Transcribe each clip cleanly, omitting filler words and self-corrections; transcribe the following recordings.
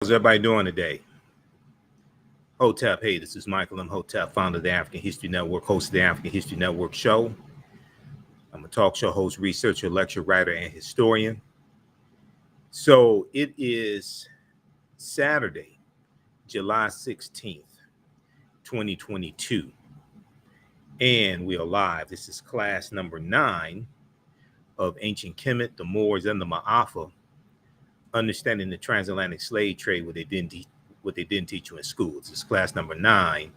How's everybody doing today? Hotep, hey, this is Michael Imhotep, founder of the African History Network, host of the African History Network show. I'm a talk show host, researcher, lecturer, writer, and historian. So it is Saturday, July 16th, 2022, and we are live. This is class number 9 of Ancient Kemet, the Moors, and the Maafa, understanding the transatlantic slave trade, what they didn't teach you in school. This is class number 9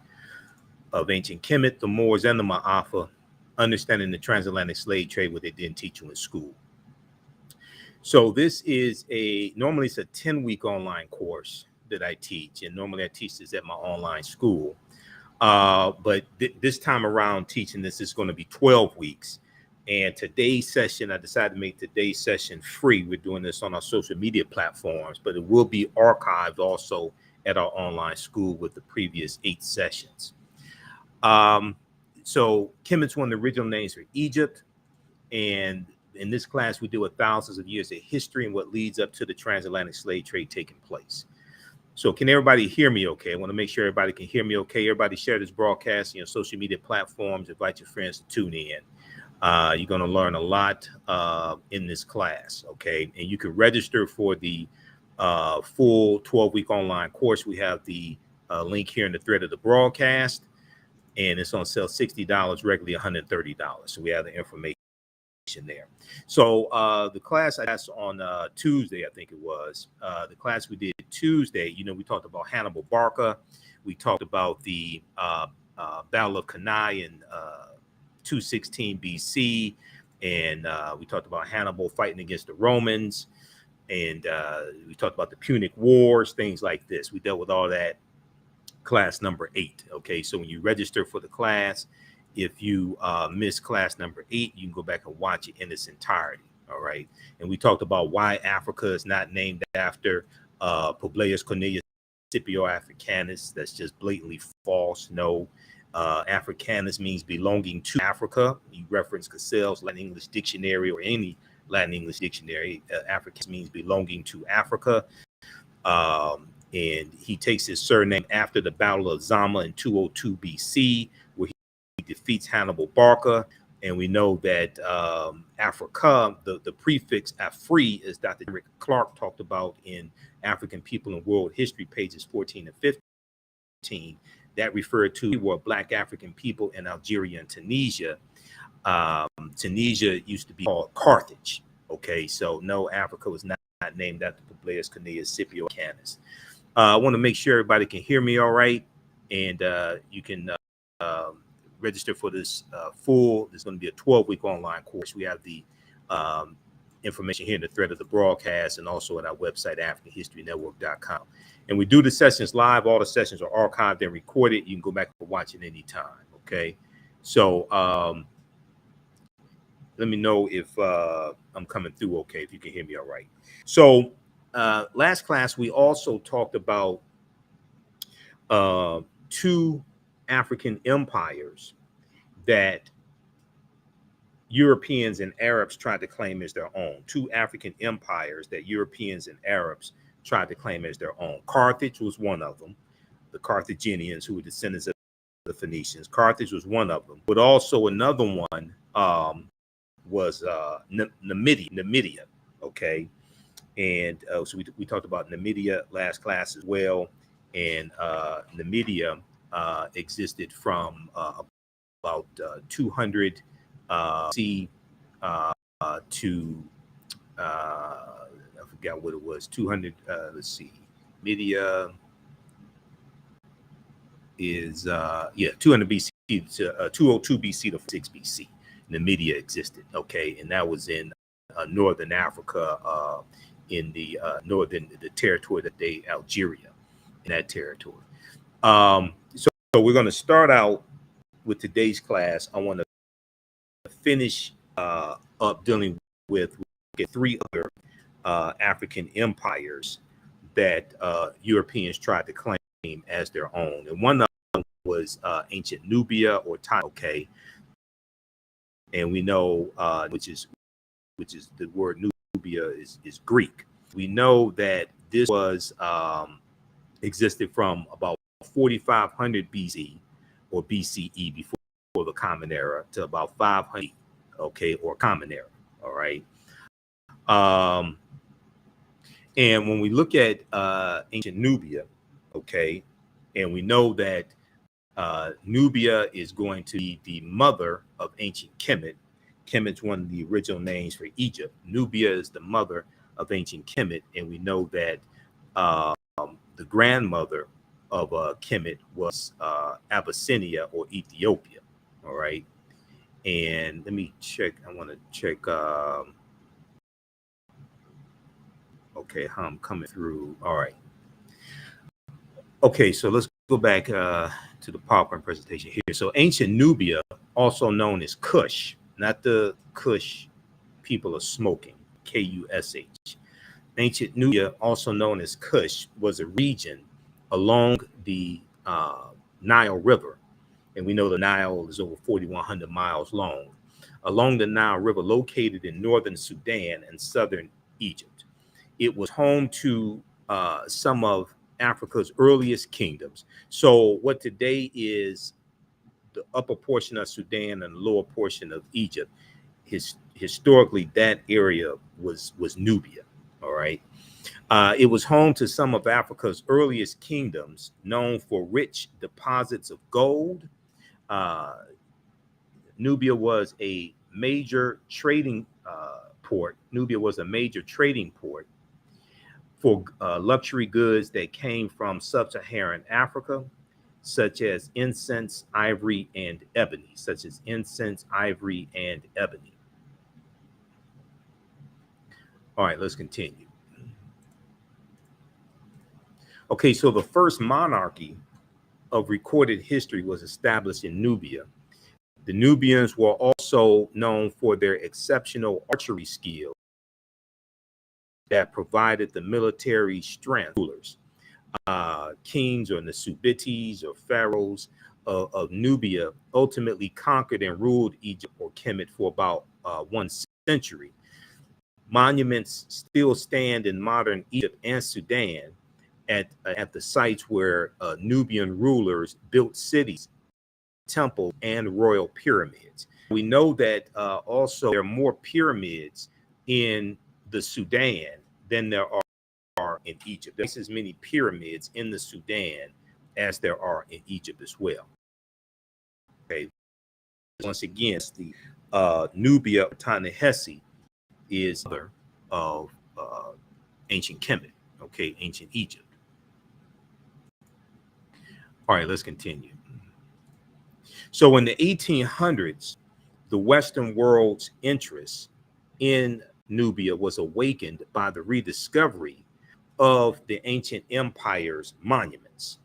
of Ancient Kemet, the Moors, and the Maafa, understanding the transatlantic slave trade, what they didn't teach you in school. So this is normally it's a 10-week online course that I teach, and normally I teach this at my online school. But this time around teaching this is going to be 12 weeks. And today's session, I decided to make today's session free. We're doing this on our social media platforms, but it will be archived also at our online school with the previous 8 sessions. So Kemet's one of the original names for Egypt. And in this class, we deal with thousands of years of history and what leads up to the transatlantic slave trade taking place. So can everybody hear me okay? I want to make sure everybody can hear me okay. Everybody share this broadcast, social media platforms, invite your friends to tune in. You're going to learn a lot in this class, okay? And you can register for the full 12-week online course. We have the link here in the thread of the broadcast, and it's on sale $60, regularly $130. So we have the information there. So the class I asked on Tuesday, I think it was, the class we did Tuesday, we talked about Hannibal Barca. We talked about the Battle of Cannae in 216 BC, and we talked about Hannibal fighting against the Romans, and we talked about the Punic Wars, things like this. We dealt with all that class number 8. Okay, so when you register for the class, if you miss class number 8, you can go back and watch it in its entirety. All right, and we talked about why Africa is not named after Publius Cornelius Scipio Africanus. That's just blatantly false. No. Africanus means belonging to Africa. You reference Cassell's Latin English Dictionary or any Latin English dictionary. Africanus means belonging to Africa. And he takes his surname after the Battle of Zama in 202 BC, where he defeats Hannibal Barca. And we know that Africa, the prefix Afri, as Dr. Rick Clark talked about in African People and World History, pages 14 and 15. That referred to were Black African people in Algeria and Tunisia. Tunisia used to be called Carthage. Okay, so no, Africa was not named after Publius Cornelius Scipio Africanus. I want to make sure everybody can hear me all right, and you can register for this full. There's going to be a 12-week online course. We have the information here in the thread of the broadcast and also at our website, AfricanHistoryNetwork.com. And we do the sessions live. All the sessions are archived and recorded. You can go back and watch it anytime. Okay. So let me know if I'm coming through okay, if you can hear me all right. So last class, we also talked about 2 African empires that Europeans and Arabs tried to claim as their own. 2 African empires that Europeans and Arabs tried to claim as their own. Carthage was one of them. The Carthaginians, who were descendants of the Phoenicians. Carthage was one of them. But also another one was Numidia. Okay. And so we talked about Numidia last class as well. And Numidia existed from about 200 C to I forgot what it was, 200. Let's see, Media is 200 BC to 202 BC to 6 BC. Numidia existed. Okay, and that was in northern Africa, in the the territory that they Algeria, in that territory. So we're going to start out with today's class. I want to finish up dealing with 3 other African empires that Europeans tried to claim as their own, and one of them was ancient Nubia or Time. Okay, and we know which is the word Nubia is Greek. We know that this was existed from about 4500 BC or BCE, before the Common Era, to about 500, okay, or Common Era. All right. And when we look at ancient Nubia, okay, and we know that Nubia is going to be the mother of ancient Kemet. Kemet's one of the original names for Egypt. Nubia is the mother of ancient Kemet, and we know that the grandmother of Kemet was Abyssinia or Ethiopia. All right, and let me check. I want to check. Okay, how I'm coming through. All right. Okay, so let's go back to the PowerPoint presentation here. So ancient Nubia, also known as Kush, not the Kush people are smoking, Kush. Ancient Nubia, also known as Kush, was a region along the Nile River. And we know the Nile is over 4,100 miles long. Along the Nile River, located in northern Sudan and southern Egypt. It was home to some of Africa's earliest kingdoms. So what today is the upper portion of Sudan and the lower portion of Egypt, historically that area was Nubia. All right. It was home to some of Africa's earliest kingdoms, known for rich deposits of gold. Nubia was a major trading port. Nubia was a major trading port for luxury goods that came from sub-Saharan Africa, such as incense, ivory, and ebony. All right, let's continue. Okay, so the first monarchy of recorded history was established in Nubia. The Nubians were also known for their exceptional archery skills that provided the military strength. Rulers, kings or Nasubites or pharaohs of Nubia ultimately conquered and ruled Egypt or Kemet for about 1 century. Monuments still stand in modern Egypt and Sudan at the sites where Nubian rulers built cities, temples, and royal pyramids. We know that also there are more pyramids in the Sudan than there are in Egypt. There's as many pyramids in the Sudan as there are in Egypt as well. Okay. Once again, the Nubia Ta-Nehisi is mother of ancient Kemet. Okay, ancient Egypt. All right, let's continue. So in the 1800s, the Western world's interest in Nubia was awakened by the rediscovery of the ancient empire's monuments,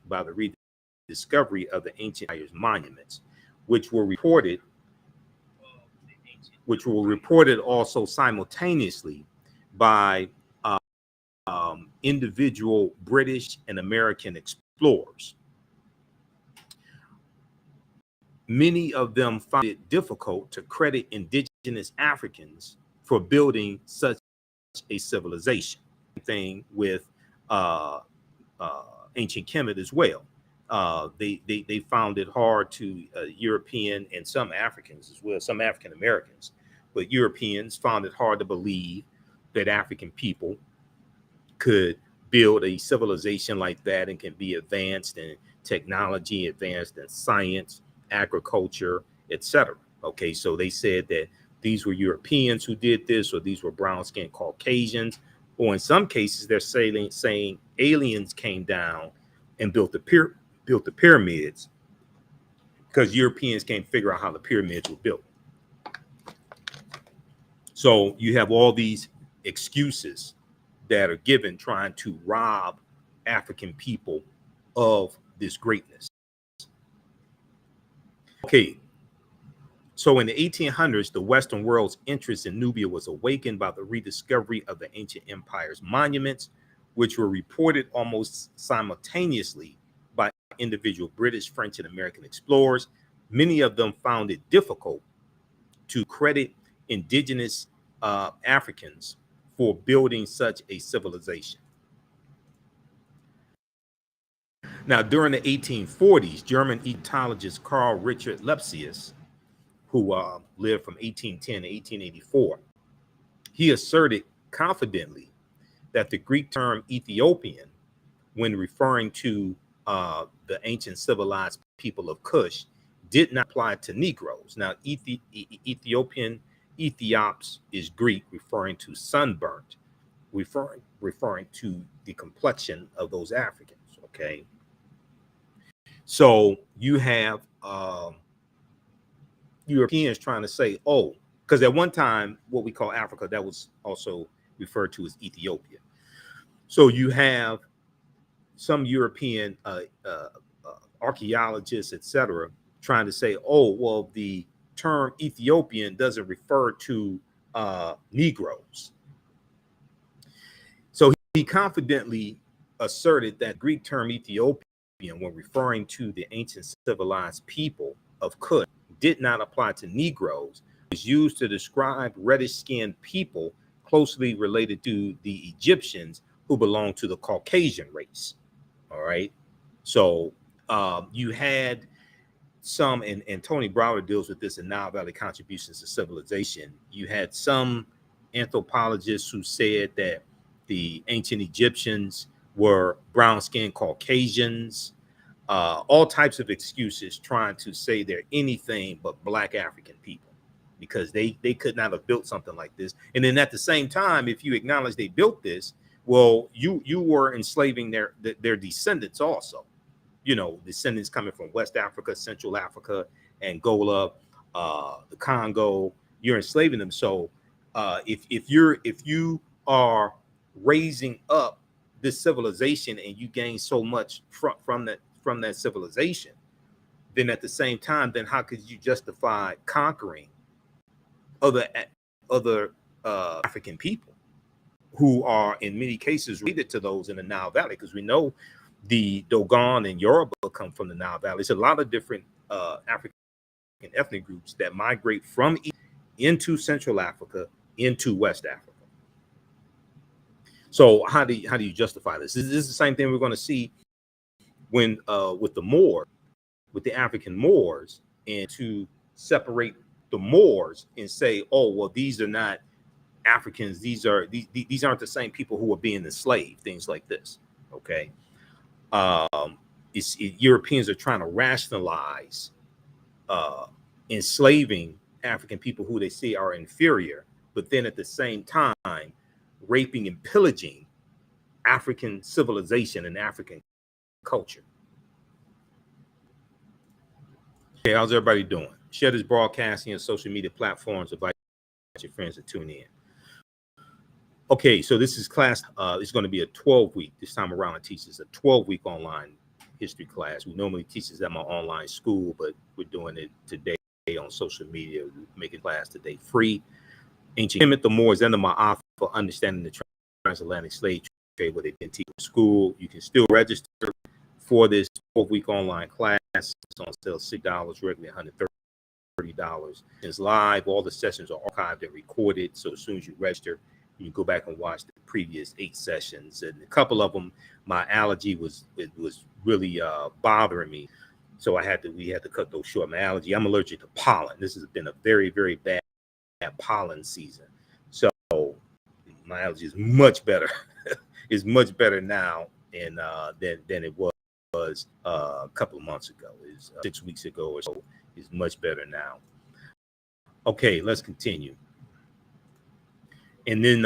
which were reported also simultaneously by individual British and American explorers. Many of them found it difficult to credit indigenous Africans for building such a civilization. Thing with ancient Kemet as well. They found it hard to European and some Africans as well, some African Americans, but Europeans found it hard to believe that African people could build a civilization like that and can be advanced in technology, advanced in science, agriculture, etc. Okay, so they said that these were Europeans who did this, or these were brown-skinned Caucasians, or in some cases they're saying aliens came down and built the pyramids because Europeans can't figure out how the pyramids were built. So you have all these excuses that are given trying to rob African people of this greatness. Okay, so in the 1800s, the Western world's interest in Nubia was awakened by the rediscovery of the ancient empire's monuments, which were reported almost simultaneously by individual British, French, and American explorers. Many of them found it difficult to credit indigenous Africans for building such a civilization. Now, during the 1840s, German Egyptologist Carl Richard Lepsius, who lived from 1810 to 1884, he asserted confidently that the Greek term Ethiopian, when referring to the ancient civilized people of Kush, did not apply to Negroes. Now, Ethiopian, Ethiops is Greek, referring to sunburnt, referring to the complexion of those Africans. Okay, so you have Europeans trying to say, oh, because at one time, what we call Africa, that was also referred to as Ethiopia. So you have some European archaeologists, etc., trying to say, oh, well, the term Ethiopian doesn't refer to Negroes. So he confidently asserted that Greek term Ethiopian, when referring to the ancient civilized people of Kush, did not apply to Negroes. It was used to describe reddish-skinned people closely related to the Egyptians who belonged to the Caucasian race. All right. So you had some, and Tony Browder deals with this in Nile Valley Contributions to Civilization. You had some anthropologists who said that the ancient Egyptians were brown-skinned Caucasians, all types of excuses trying to say they're anything but Black African people, because they could not have built something like this. And then at the same time, if you acknowledge they built this, well, you were enslaving their descendants also. You know, descendants coming from West Africa, Central Africa, Angola, the Congo. You're enslaving them. So if you are raising up this civilization and you gain so much from that civilization, then at the same time, then how could you justify conquering other African people who are in many cases related to those in the Nile Valley? Because we know the Dogon and Yoruba come from the Nile Valley. It's a lot of different African ethnic groups that migrate from into Central Africa, into West Africa. So how do you justify this? This is the same thing we're going to see when with the African Moors, and to separate the Moors and say, oh, well, these are not Africans. These aren't the same people who are being enslaved. Things like this. Okay. Europeans are trying to rationalize enslaving African people who they see are inferior, but then at the same time raping and pillaging African civilization and African culture. Okay, how's everybody doing? Share this broadcasting on social media platforms. Invite your friends to tune in. Okay, so this is class. It's going to be a 12-week. This time around, I teach a 12-week online history class. We normally teach this at my online school, but we're doing it today on social media, making class today free. Ancient Kemet, the Moors, and the Maafa for understanding the transatlantic slave trade, what they didn't teach in school. You can still register for this 12-week online class. It's on sale $6, regularly $130. It's live. All the sessions are archived and recorded. So as soon as you register, you can go back and watch the previous 8 sessions. And a couple of them, my allergy was really bothering me. So we had to cut those short. My allergy, I'm allergic to pollen. This has been a very, very bad pollen season. So my allergy is much better. It's much better now than it was a couple of months ago. It's 6 weeks ago or so. It's much better now. Okay, let's continue. And then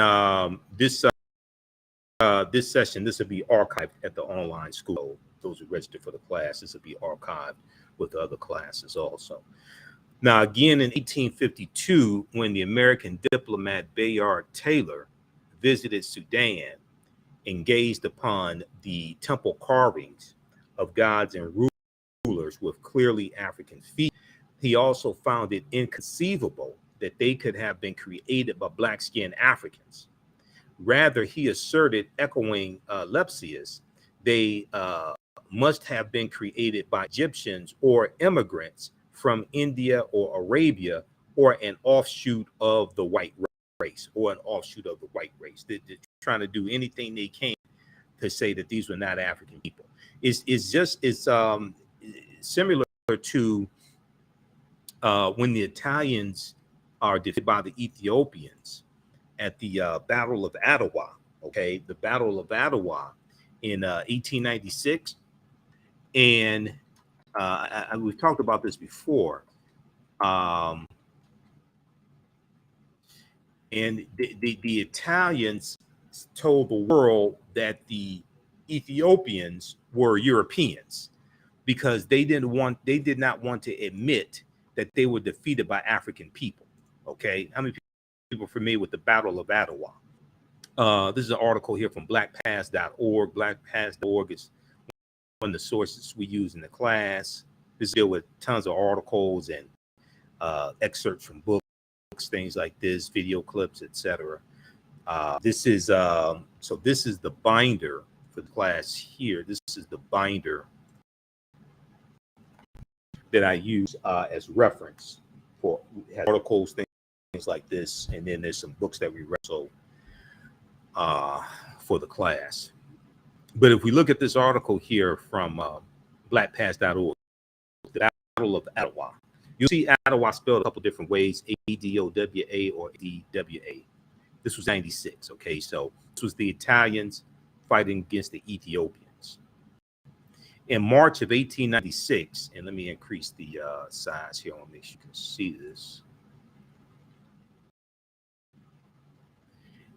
this session, this will be archived at the online school. Those who register for the class, this will be archived with the other classes also. Now, again, in 1852, when the American diplomat Bayard Taylor visited Sudan and gazed upon the temple carvings of gods and rulers with clearly African features, he also found it inconceivable that they could have been created by black-skinned Africans. Rather, he asserted, echoing Lepsius, they must have been created by Egyptians or immigrants from India or Arabia, or an offshoot of the white race, They're trying to do anything they can to say that these were not African people. It's similar to when the Italians are defeated by the Ethiopians at the Battle of Adwa. Okay, the Battle of Adwa in 1896, and we've talked about this before. Um, and the Italians told the world that the Ethiopians were Europeans because they did not want to admit that they were defeated by African people. Okay, how many people are familiar with the Battle of Adwa? This is an article here from blackpast.org. Blackpast.org is one of the sources we use in the class. This deal with tons of articles and excerpts from books, things like this, video clips, etc. This is this is the binder for the class here. This is the binder that I use as reference for articles, things like this, and then there's some books that we read for the class. But if we look at this article here from blackpast.org, the Battle of Adwa, you'll see Adwa spelled a couple different ways, A-D-O-W-A or D-W-A. This was 96, okay? So this was the Italians fighting against the Ethiopians. In March of 1896, and let me increase the size here, I want to make sure you can see this.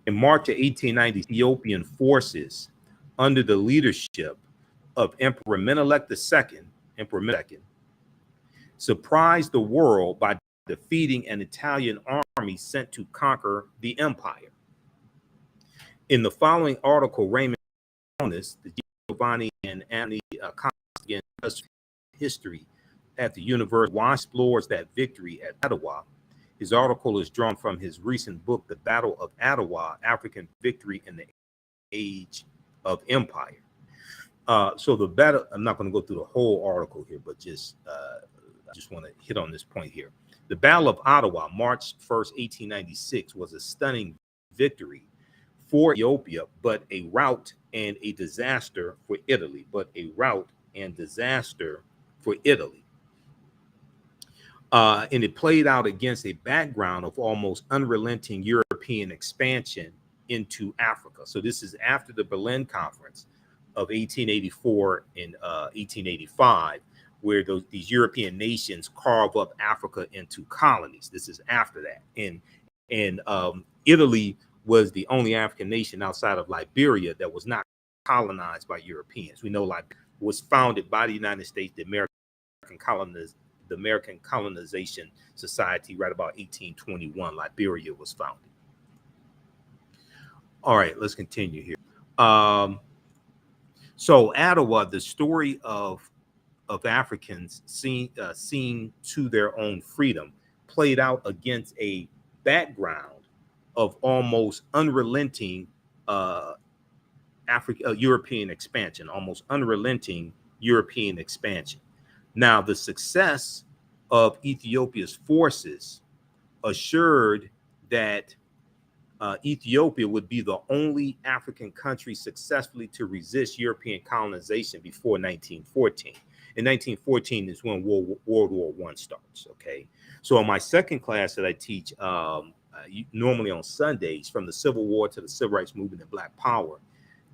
In March of 1890, Ethiopian forces under the leadership of Emperor Menelik II, surprised the world by defeating an Italian army sent to conquer the empire. In the following article, Raymond Jonas, the Giovanni and Anthony Costigan history at the University explores that victory at Adwa. His article is drawn from his recent book, The Battle of Adwa, African Victory in the Age of Empire. So the battle, I'm not going to go through the whole article here, but I just want to hit on this point here. The Battle of Adwa, March 1st, 1896, was a stunning victory for Ethiopia, but a rout and a disaster for Italy. And it played out against a background of almost unrelenting European expansion into Africa. So this is after the Berlin Conference of 1884 and 1885, where these European nations carve up Africa into colonies. This is after that. And Italy was the only African nation outside of Liberia that was not colonized by Europeans. We know Liberia was founded by the United States, the American Colonization Society, right about 1821. Liberia was founded. All right, let's continue here. So Adwa, the story of Africans seeing to their own freedom, played out against a background of almost unrelenting European expansion, Now, the success of Ethiopia's forces assured that Ethiopia would be the only African country successfully to resist European colonization before 1914. In 1914 is when World War I starts, okay? So in my second class that I teach, normally on Sundays, from the Civil War to the Civil Rights Movement and Black Power,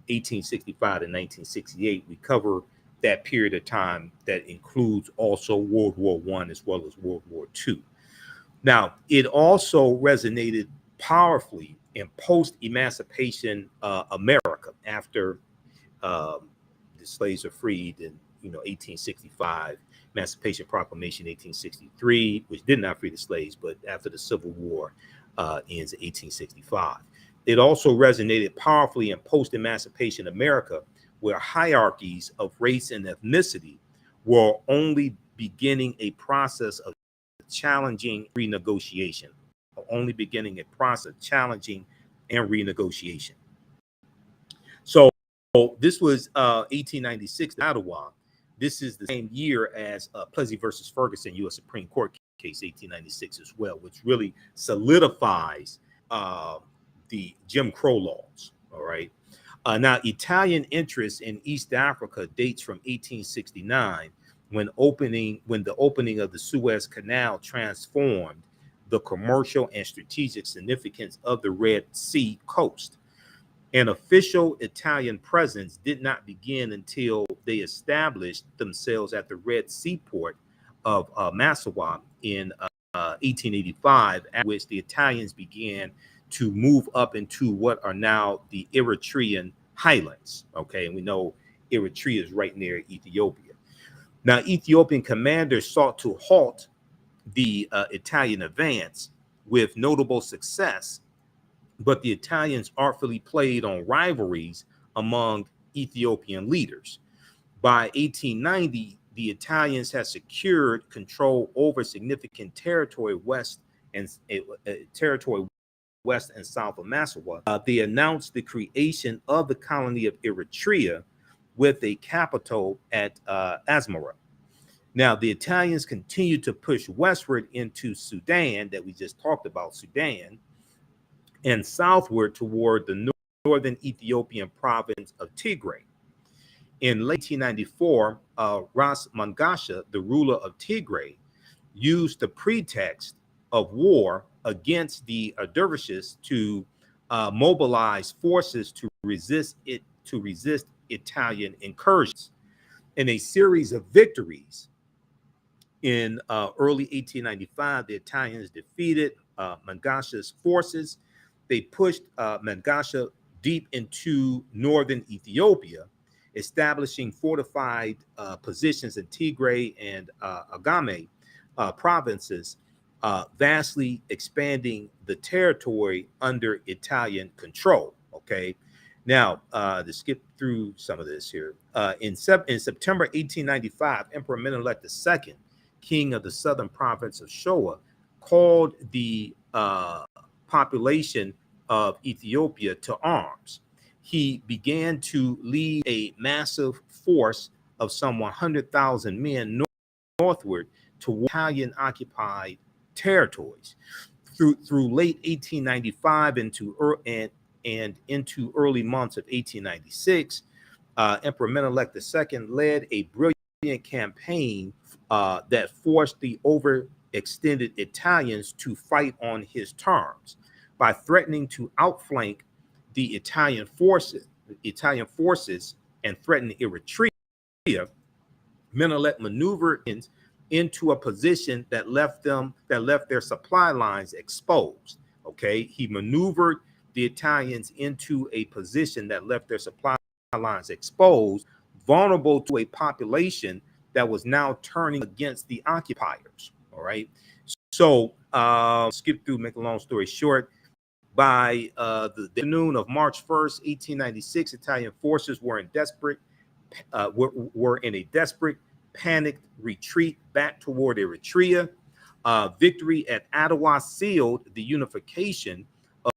1865 to 1968, we cover that period of time that includes also World War I as well as World War II. Now, it also resonated powerfully in post-emancipation America after the slaves are freed in 1865, Emancipation Proclamation 1863, which did not free the slaves, but after the Civil War ends in 1865. It also resonated powerfully in post-emancipation America, where hierarchies of race and ethnicity were only beginning a process of challenging renegotiation, So this was 1896 Ottawa. This is the same year as Plessy versus Ferguson, U.S. Supreme Court case, 1896 as well, which really solidifies the Jim Crow laws. All right. Now, Italian interest in East Africa dates from 1869, when the opening of the Suez Canal transformed the commercial and strategic significance of the Red Sea coast. An official Italian presence did not begin until they established themselves at the Red Sea port of Maafa in 1885, at which the Italians began to move up into what are now the Eritrean highlands. Okay, and we know Eritrea is right near Ethiopia. Now, Ethiopian commanders sought to halt the Italian advance with notable success, but the Italians artfully played on rivalries among Ethiopian leaders. By 1890, the Italians had secured control over significant territory west and south of Maafa. They announced the creation of the colony of Eritrea with a capital at Asmara. Now, the Italians continued to push westward into Sudan, that we just talked about, Sudan, and southward toward the northern Ethiopian province of Tigray. In late 1894, Ras Mangasha, the ruler of Tigray, used the pretext of war against the dervishes to mobilize forces to resist Italian incursions. In a series of victories in early 1895, the Italians defeated Mangasha's forces. They pushed Mangasha deep into northern Ethiopia, establishing fortified positions in Tigray and Agame provinces, vastly expanding the territory under Italian control. Okay, now to skip through some of this here, in September 1895, Emperor Menelik II, king of the southern province of Shoa, called the population of Ethiopia to arms. He began to lead a massive force of some 100,000 men northward to Italian-occupied territories. Through late 1895 into early months of 1896, Emperor Menelik II led a brilliant campaign that forced the overextended Italians to fight on his terms by threatening to outflank the Italian forces and threaten Eritrea. Menelik maneuvered into a position that left their supply lines exposed. Okay, he maneuvered the Italians into a position that left their supply lines exposed, vulnerable to a population that was now turning against the occupiers. All right, so skip through, make a long story short. By the afternoon of March 1st, 1896, Italian forces were in a desperate, panicked retreat back toward Eritrea. Victory at Adwa sealed the unification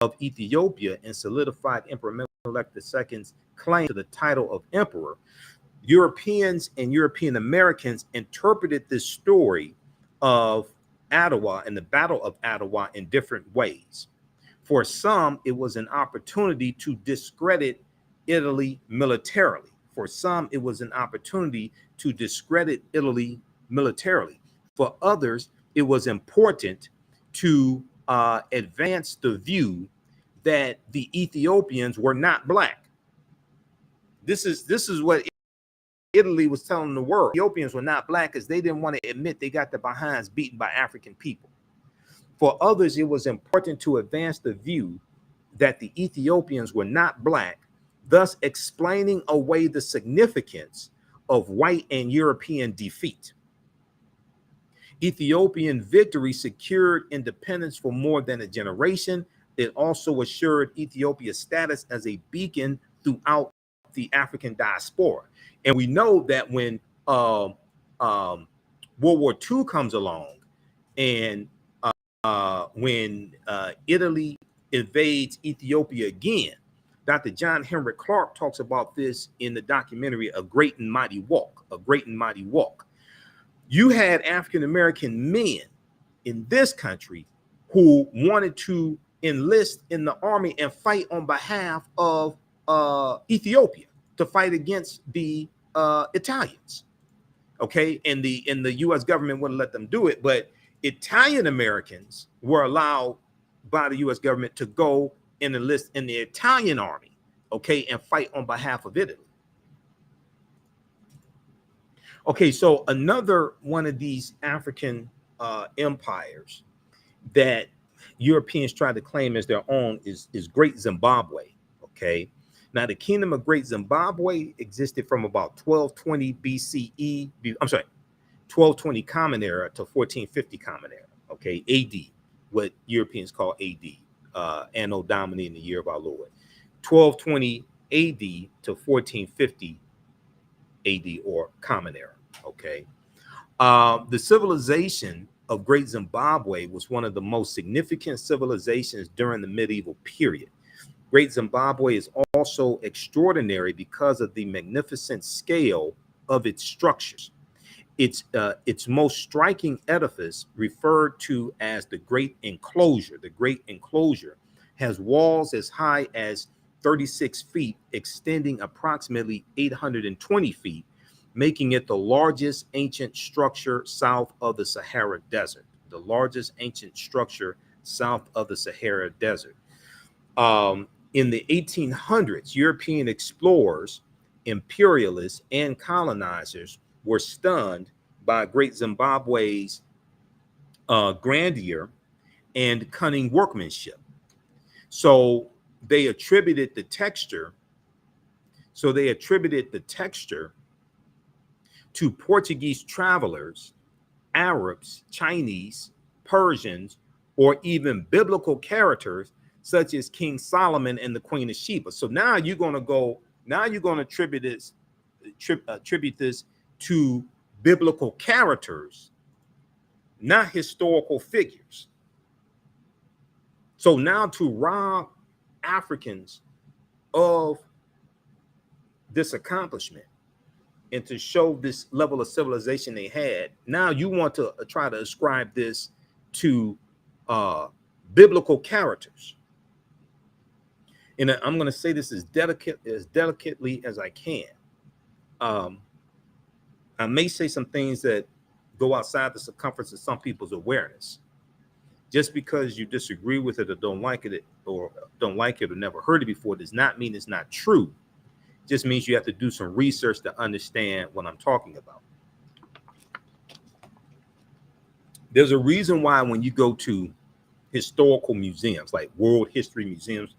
of Ethiopia and solidified Emperor Menelik II's claim to the title of emperor. Europeans and European Americans interpreted this story of Adwa and the Battle of Adwa in different ways. For some, it was an opportunity to discredit Italy militarily. For some, it was an opportunity to discredit Italy militarily. For others, it was important to advance the view that the Ethiopians were not black. This is what Italy was telling the world. Ethiopians were not black because they didn't want to admit they got their behinds beaten by African people. For others, it was important to advance the view that the Ethiopians were not black, thus explaining away the significance of white and European defeat. Ethiopian victory secured independence for more than a generation. It also assured Ethiopia's status as a beacon throughout the African diaspora. And we know that when World War II comes along, and when Italy invades Ethiopia again, Dr. John Henry Clark talks about this in the documentary A Great and Mighty Walk. A Great and Mighty Walk. You had African-American men in this country who wanted to enlist in the army and fight on behalf of Ethiopia to fight against the Italians. Okay, and the U.S. government wouldn't let them do it, but Italian Americans were allowed by the U.S. government to go and enlist in the Italian army, okay, and fight on behalf of Italy. Okay, so another one of these African empires that Europeans try to claim as their own is Great Zimbabwe. Okay, now the Kingdom of Great Zimbabwe existed from about 1220 BCE. I'm sorry, 1220 Common Era to 1450 Common Era. Okay, AD, what Europeans call AD, Anno Domini, in the year of our Lord. 1220 AD to 1450 AD, or Common Era. Okay, the civilization of Great Zimbabwe was one of the most significant civilizations during the medieval period. Great Zimbabwe is also extraordinary because of the magnificent scale of its structures. Its most striking edifice, referred to as the Great Enclosure, has walls as high as 36 feet, extending approximately 820 feet, making it the largest ancient structure south of the Sahara Desert. The largest ancient structure south of the Sahara Desert. In the 1800s, European explorers, imperialists, and colonizers were stunned by Great Zimbabwe's grandeur and cunning workmanship. So they attributed the texture. To Portuguese travelers, Arabs, Chinese, Persians, or even biblical characters such as King Solomon and the Queen of Sheba. So now you're going to attribute this to biblical characters, not historical figures. So now to rob Africans of this accomplishment and to show this level of civilization they had, now you want to try to ascribe this to biblical characters. And I'm going to say this as delicately as I can. I may say some things that go outside the circumference of some people's awareness. Just because you disagree with it or don't like it or never heard it before does not mean it's not true. It just means you have to do some research to understand what I'm talking about. There's a reason why when you go to historical museums, like world history museums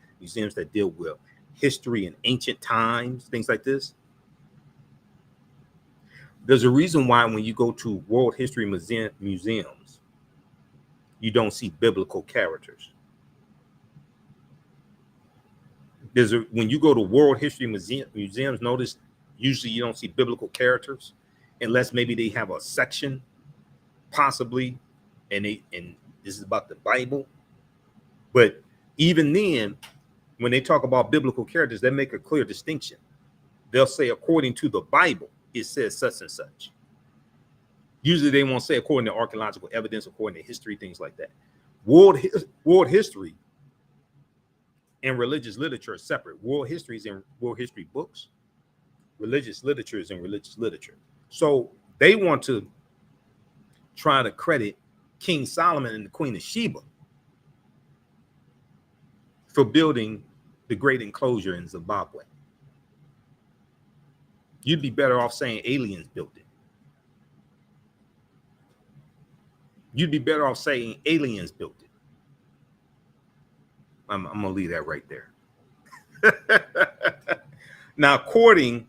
that deal with history in ancient times, things like this, there's a reason why when you go to world history museums, you don't see biblical characters. When you go to world history museums, notice usually you don't see biblical characters, unless maybe they have a section, possibly, and this is about the Bible. But even then, when they talk about biblical characters, they make a clear distinction. They'll say, according to the Bible, it says such and such. Usually they won't say according to archaeological evidence, according to history, things like that. World history and religious literature are separate. World history is in world history books. Religious literature is in religious literature. So they want to try to credit King Solomon and the Queen of Sheba for building the Great Enclosure in Zimbabwe. You'd be better off saying aliens built it. You'd be better off saying aliens built it. I'm going to leave that right there. Now, according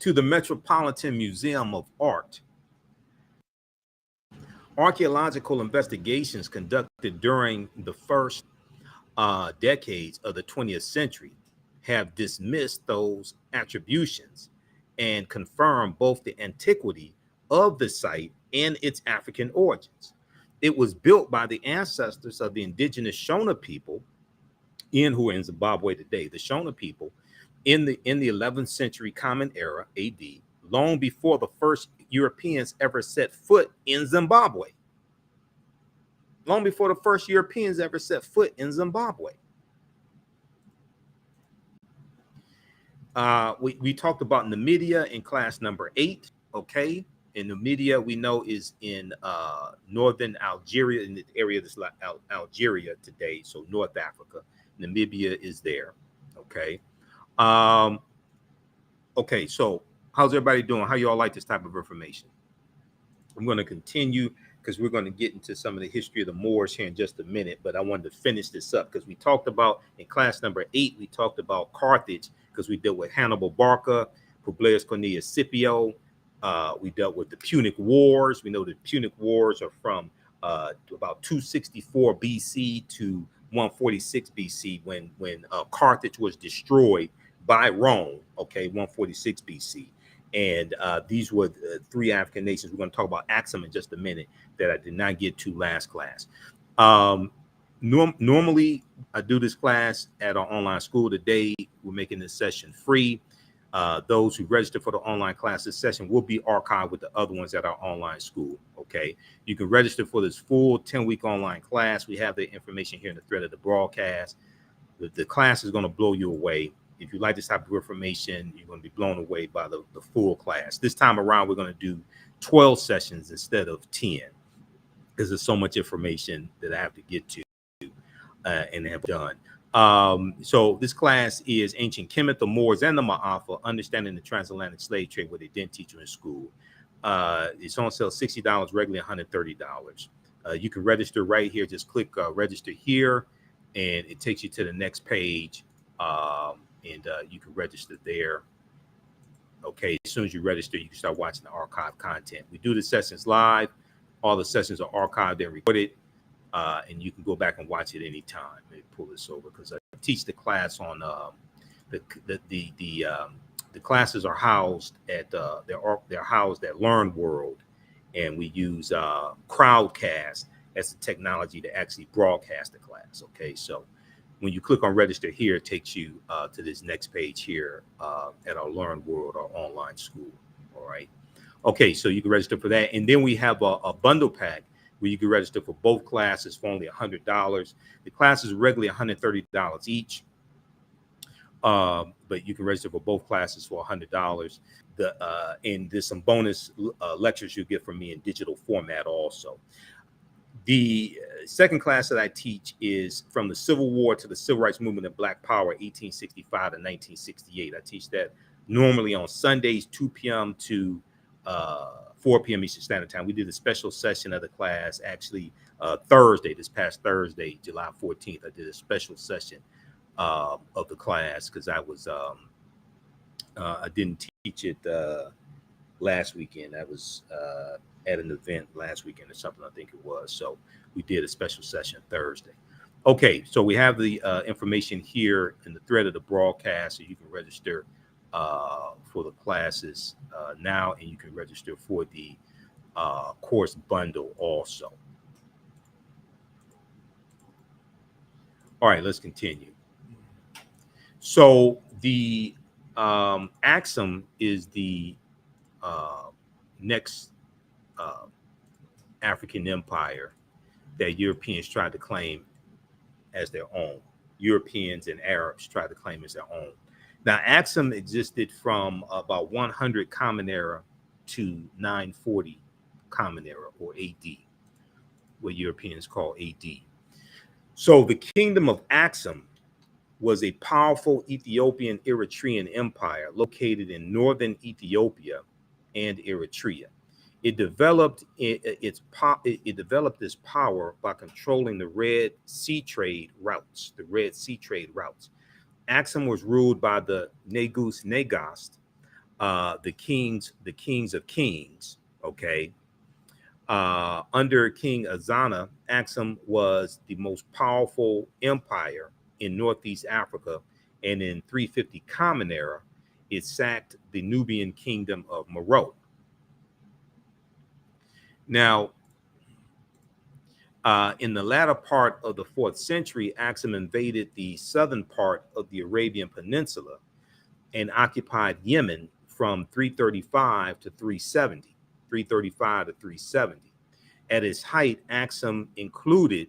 to the Metropolitan Museum of Art, archaeological investigations conducted during the first decades of the 20th century have dismissed those attributions and confirmed both the antiquity of the site and its African origins. It was built by the ancestors of the indigenous Shona people who are in Zimbabwe today. The Shona people in the 11th century Common Era AD, long before the first Europeans ever set foot in Zimbabwe. Long before the first Europeans ever set foot in Zimbabwe. We talked about Namibia in class number 8. Okay. And Namibia we know is in northern Algeria, in the area that's like Algeria today. So North Africa. Namibia is there. Okay. Um, okay. So how's everybody doing? How you all like this type of information? I'm going to continue because we're going to get into some of the history of the Moors here in just a minute. But I wanted to finish this up because we talked about in class number 8, we talked about Carthage because we dealt with Hannibal Barca, Publius Cornelius Scipio. We dealt with the Punic Wars. We know the Punic Wars are from about 264 BC to 146 BC when Carthage was destroyed by Rome. Okay, 146 BC. And these were three African nations. We're going to talk about Axum in just a minute that I did not get to last class. Normally, I do this class at our online school. Today, we're making this session free. Those who register for the online class, this session will be archived with the other ones at our online school. Okay, you can register for this full 10-week online class. We have the information here in the thread of the broadcast. The class is going to blow you away. If you like this type of information, you're going to be blown away by the full class. This time around, we're going to do 12 sessions instead of 10 because there's so much information that I have to get to and have done. So this class is Ancient Kemet, the Moors, and the Maafa, Understanding the Transatlantic Slave Trade, what they didn't teach you in school. It's on sale $60, regularly $130. You can register right here. Just click register here, and it takes you to the next page. And you can register there. Okay, as soon as you register, you can start watching the archive content. We do the sessions live. All the sessions are archived and recorded, and you can go back and watch it anytime. Let me pull this over because I teach the class on the classes are housed at they're housed at Learn World, and we use Crowdcast as the technology to actually broadcast the class. Okay, so when you click on register here, it takes you to this next page here at our Learn World, our online school. All right. Okay, so you can register for that. And then we have a bundle pack where you can register for both classes for only $100. The classes are regularly $130 each. But you can register for both classes for $100. And there's some bonus lectures you get from me in digital format also. The second class that I teach is from the Civil War to the Civil Rights Movement and Black Power, 1865 to 1968. I teach that normally on Sundays, 2 p.m. to 4 p.m. Eastern Standard Time. We did a special session of the class actually Thursday, this past Thursday, July 14th. I did a special session of the class because I didn't teach it last weekend. I was at an event last weekend or something, I think it was. So we did a special session Thursday. Okay, so we have the information here in the thread of the broadcast, so you can register for the classes now, and you can register for the course bundle also. All right, let's continue. So the Axum is the next African empire that Europeans tried to claim as their own. Europeans and Arabs tried to claim as their own. Now, Axum existed from about 100 Common Era to 940 Common Era, or AD, what Europeans call AD. So the kingdom of Axum was a powerful Ethiopian Eritrean empire located in northern Ethiopia and Eritrea. It developed its power by controlling the Red Sea trade routes. Axum was ruled by the Negus Negast, the kings of kings. Okay, under King Azana, Axum was the most powerful empire in Northeast Africa, and in 350 Common Era, it sacked the Nubian kingdom of Meroe. Now, in the latter part of the 4th century, Axum invaded the southern part of the Arabian Peninsula and occupied Yemen from 335 to 370. At its height, Axum included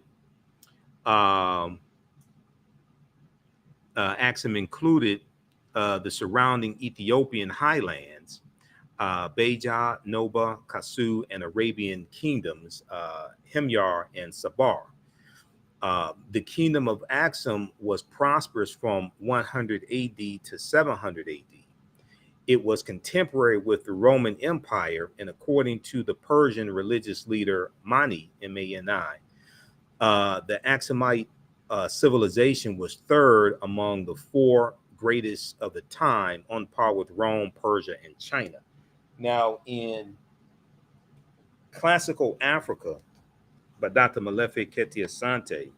the surrounding Ethiopian highlands, Beja, Noba, Kasu, and Arabian kingdoms, Himyar and Sabar. The kingdom of Axum was prosperous from 100 AD to 700 AD. It was contemporary with the Roman Empire, and according to the Persian religious leader Mani, M-A-N-I, the Axumite civilization was third among the four greatest of the time, on par with Rome, Persia, and China. Now, in Classical Africa by Dr. Malefe Keti Asante,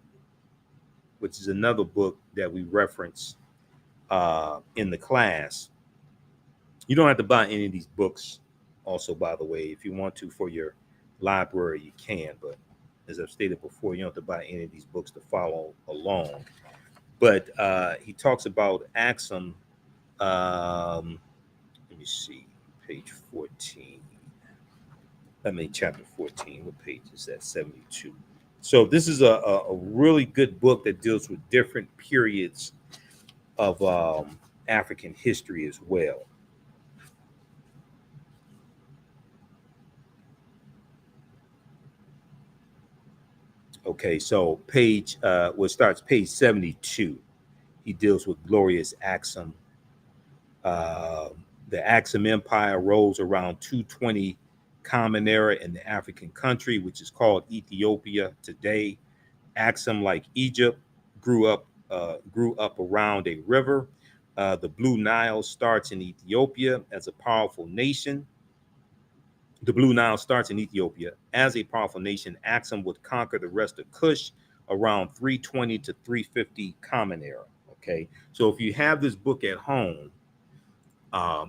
which is another book that we reference in the class. You don't have to buy any of these books, also, by the way. If you want to for your library, you can. But as I've stated before, you don't have to buy any of these books to follow along. But he talks about Axum. Let me see, page 14. Chapter 14. What page is that? 72. So this is a really good book that deals with different periods of African history as well. Okay, so starts page 72. He deals with glorious Axum. The Axum Empire rose around 220 Common Era in the African country, which is called Ethiopia today. Axum, like Egypt, grew up around a river. The Blue Nile starts in Ethiopia as a powerful nation. The Blue Nile starts in Ethiopia as a powerful nation. Axum would conquer the rest of Kush around 320 to 350 Common Era. Okay, so if you have this book at home,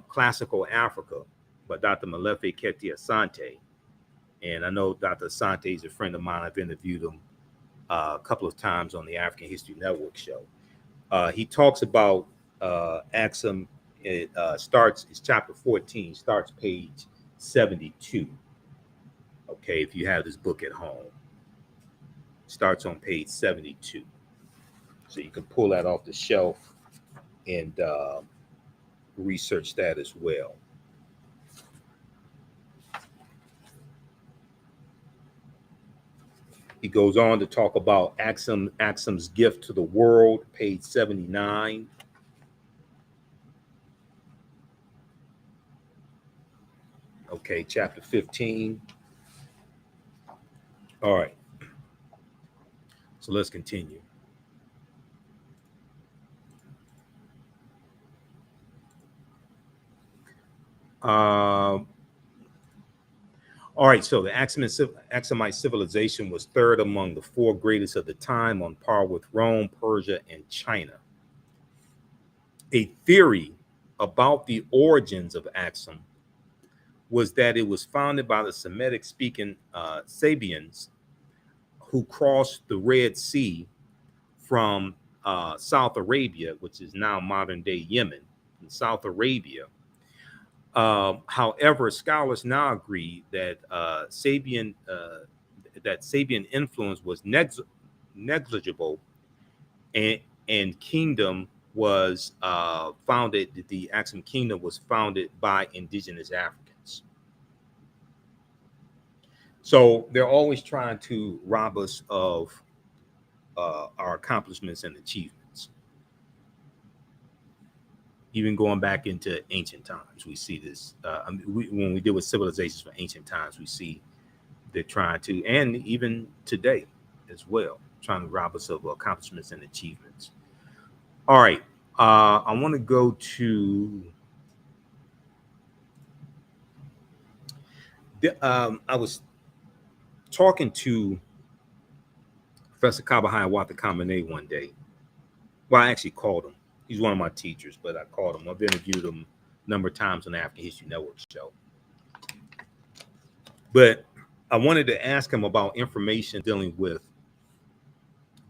Classical Africa by Dr. Malefe Keti Asante, and I know Dr. Asante is a friend of mine. I've interviewed him a couple of times on the African History Network show. He talks about Axum. It's chapter 14, starts page 72. Okay, if you have this book at home, starts on page 72. So you can pull that off the shelf and research that as well. He goes on to talk about Axum's gift to the world, page 79. Okay, chapter 15. All right. So let's continue. All right, so the Axumite civilization was third among the four greatest of the time, on par with Rome, Persia, and China. A theory about the origins of Axum was that it was founded by the Semitic-speaking Sabians who crossed the Red Sea from South Arabia, which is now modern-day Yemen, in South Arabia. However, scholars now agree that Sabian influence was negligible, and kingdom was founded. The Axum kingdom was founded by indigenous Africans. So they're always trying to rob us of our accomplishments and achievements. Even going back into ancient times, we see this. When we deal with civilizations from ancient times, we see they're trying to, and even today as well, trying to rob us of accomplishments and achievements. All right, I want to go to. I was talking to Professor Kabahaya Watakamene one day. Well, I actually called him. He's one of my teachers, but I called him. I've interviewed him a number of times on the African History Network show. But I wanted to ask him about information dealing with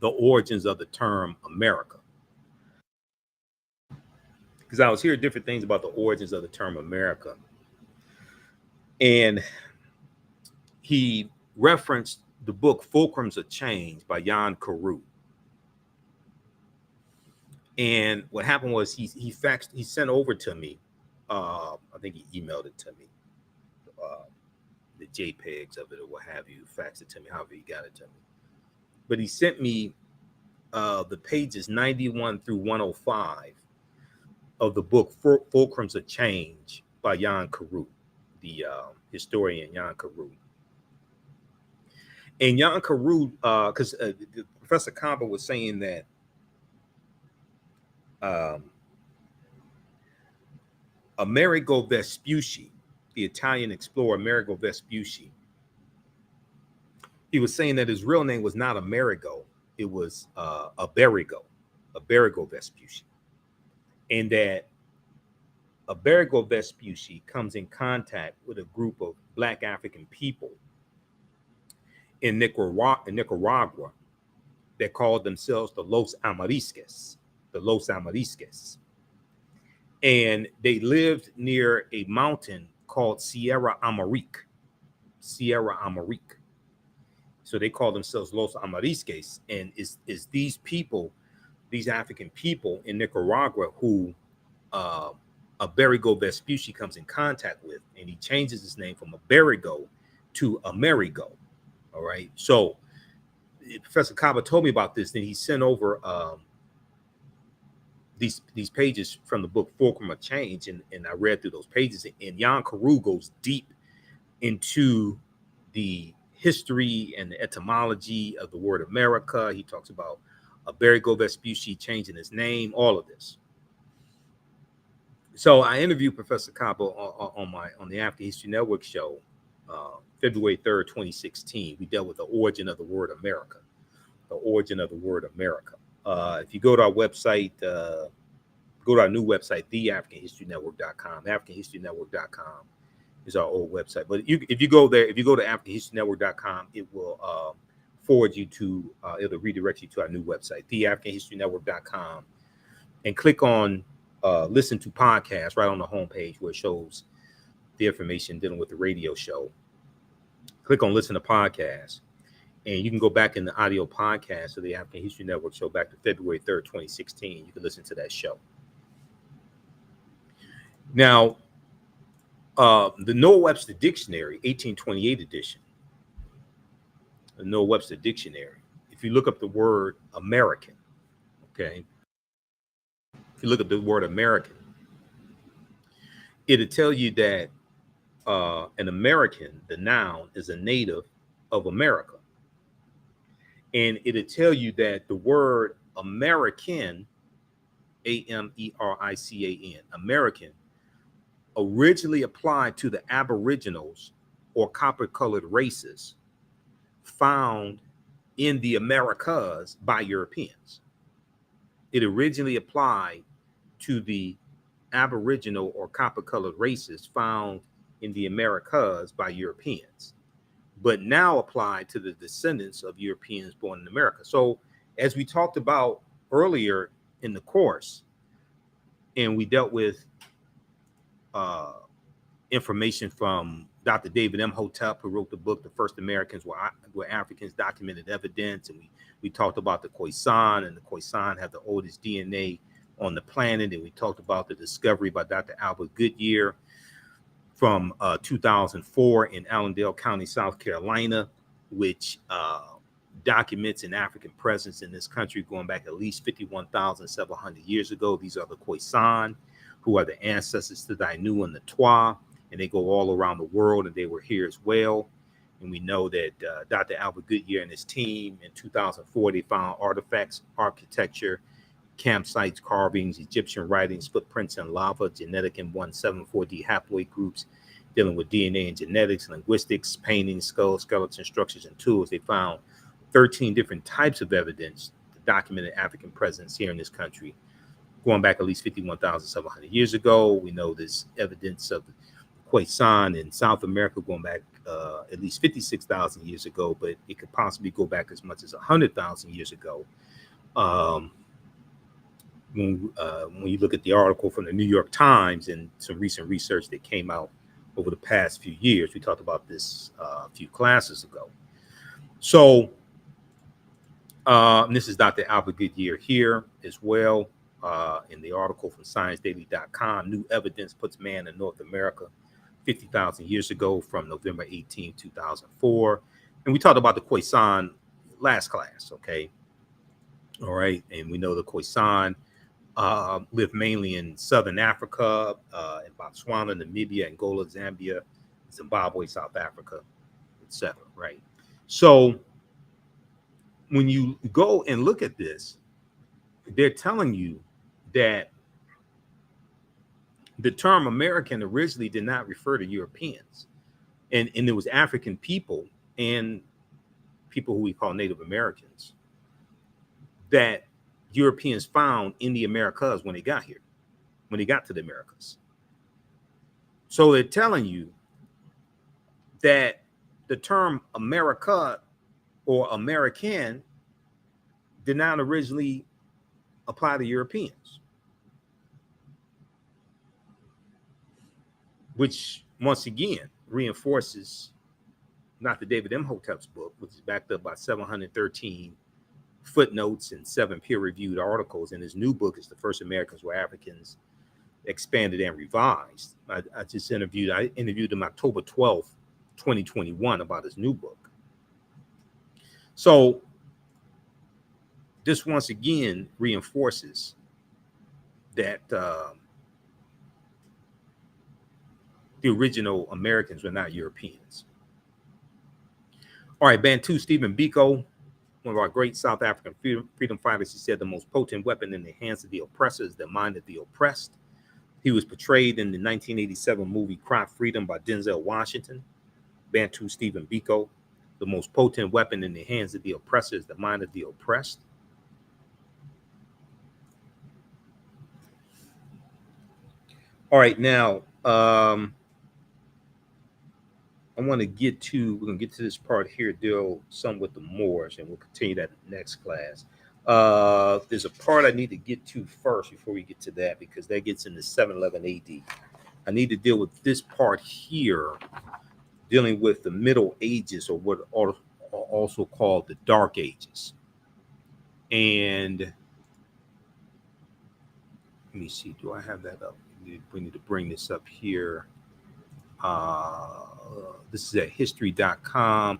the origins of the term America. Because I was hearing different things about the origins of the term America. And he referenced the book Fulcrums of Change by Jan Carew. And what happened was he sent over to me. I think he emailed it to me, uh, the JPEGs of it or what have you, faxed it to me, however he got it to me. But he sent me the pages 91 through 105 of the book Fulcrums of Change by Jan Carew, the historian Jan Carew. And Jan Carew, because Professor Kamba was saying that Amerigo Vespucci, the Italian explorer Amerigo Vespucci, he was saying that his real name was not Amerigo, it was Iberigo Vespucci, and that Iberigo Vespucci comes in contact with a group of Black African people in Nicaragua that called themselves the Los Amarisques, and they lived near a mountain called Sierra Amarique. So they call themselves Los Amarisques, and is these people, these African people in Nicaragua who Iberigo Vespucci comes in contact with, and he changes his name from Iberigo to Amerigo. All right. So Professor Kaba told me about this. Then he sent over these pages from the book Fulcrum of Change, and I read through those pages. And Jan Carew goes deep into the history and the etymology of the word America. He talks about Iberigo Vespucci changing his name, all of this. So I interviewed Professor Kaba on the African History Network show, February 3rd, 2016. We dealt with the origin of the word America. If you go to our website, go to our new website, theafricanhistorynetwork.com. AfricanHistoryNetwork.com is our old website. But if you go there, if you go to AfricanHistoryNetwork.com, it will forward you to, it'll redirect you to our new website, theafricanhistorynetwork.com, and click on listen to podcast right on the homepage where it shows the information dealing with the radio show. Click on listen to podcast, and you can go back in the audio podcast of the African History Network show back to February 3rd, 2016. You can listen to that show. Now, the Noah Webster Dictionary, 1828 edition, the Noah Webster Dictionary, if you look up the word American, okay, if you look up the word American, it'll tell you that an American, the noun, is a native of America. And it'll tell you that the word American, American, American, originally applied to the Aboriginals or copper-colored races found in the Americas by Europeans. It originally applied to the Aboriginal or copper-colored races found in the Americas by Europeans, but now applied to the descendants of Europeans born in America. So as we talked about earlier in the course, and we dealt with information from Dr. David Imhotep, who wrote the book, The First Americans Were Africans, Documented Evidence. And we talked about the Khoisan, and the Khoisan have the oldest DNA on the planet. And we talked about the discovery by Dr. Albert Goodyear from 2004 in Allendale County, South Carolina, which documents an African presence in this country going back at least 51,700 years ago. These are the Khoisan, who are the ancestors to the Ainu and the Twa, and they go all around the world, and they were here as well. And we know that Dr. Albert Goodyear and his team in 2004, they found artifacts, architecture, campsites, carvings, Egyptian writings, footprints in lava, genetic M174D haploid groups dealing with DNA and genetics, linguistics, paintings, skulls, skeletons, structures, and tools. They found 13 different types of evidence to document an African presence here in this country going back at least 51,700 years ago. We know there's evidence of Khoisan in South America going back at least 56,000 years ago, but it could possibly go back as much as 100,000 years ago. When you look at the article from the New York Times and some recent research that came out over the past few years, we talked about this a few classes ago. So this is Dr. Albert Goodyear here as well. in the article from ScienceDaily.com. New evidence puts man in North America 50,000 years ago from November 18, 2004. And we talked about the Khoisan last class, okay? All right. And we know the Khoisan lived mainly in Southern Africa, in Botswana, Namibia, Angola, Zambia, Zimbabwe, South Africa, etc. Right? So when you go and look at this, they're telling you that the term American originally did not refer to Europeans. And it was African people and people who we call Native Americans that Europeans found in the Americas when they got here, when they got to the Americas. So they're telling you that the term America or American did not originally apply to Europeans, which once again reinforces not the David Imhotep's book, which is backed up by 713 footnotes and 7 peer-reviewed articles. And his new book is The First Americans Were Africans, Expanded and Revised. I just interviewed him October 12th, 2021 about his new book. So this once again reinforces that the original Americans were not Europeans. All right, Bantu Stephen Biko, one of our great South African freedom fighters, he said the most potent weapon in the hands of the oppressor is the mind of the oppressed. He was portrayed in the 1987 movie Cry Freedom by Denzel Washington. Bantu Stephen Biko, the most potent weapon in the hands of the oppressor is the mind of the oppressed. All right, now we're going to get to this part here, deal some with the Moors, and we'll continue that in the next class. There's a part I need to get to first before we get to that, because that gets into 711 AD. I need to deal with this part here, dealing with the Middle Ages, or what are also called the Dark Ages. And let me see, do I have that up? We need to bring this up here. This is at history.com.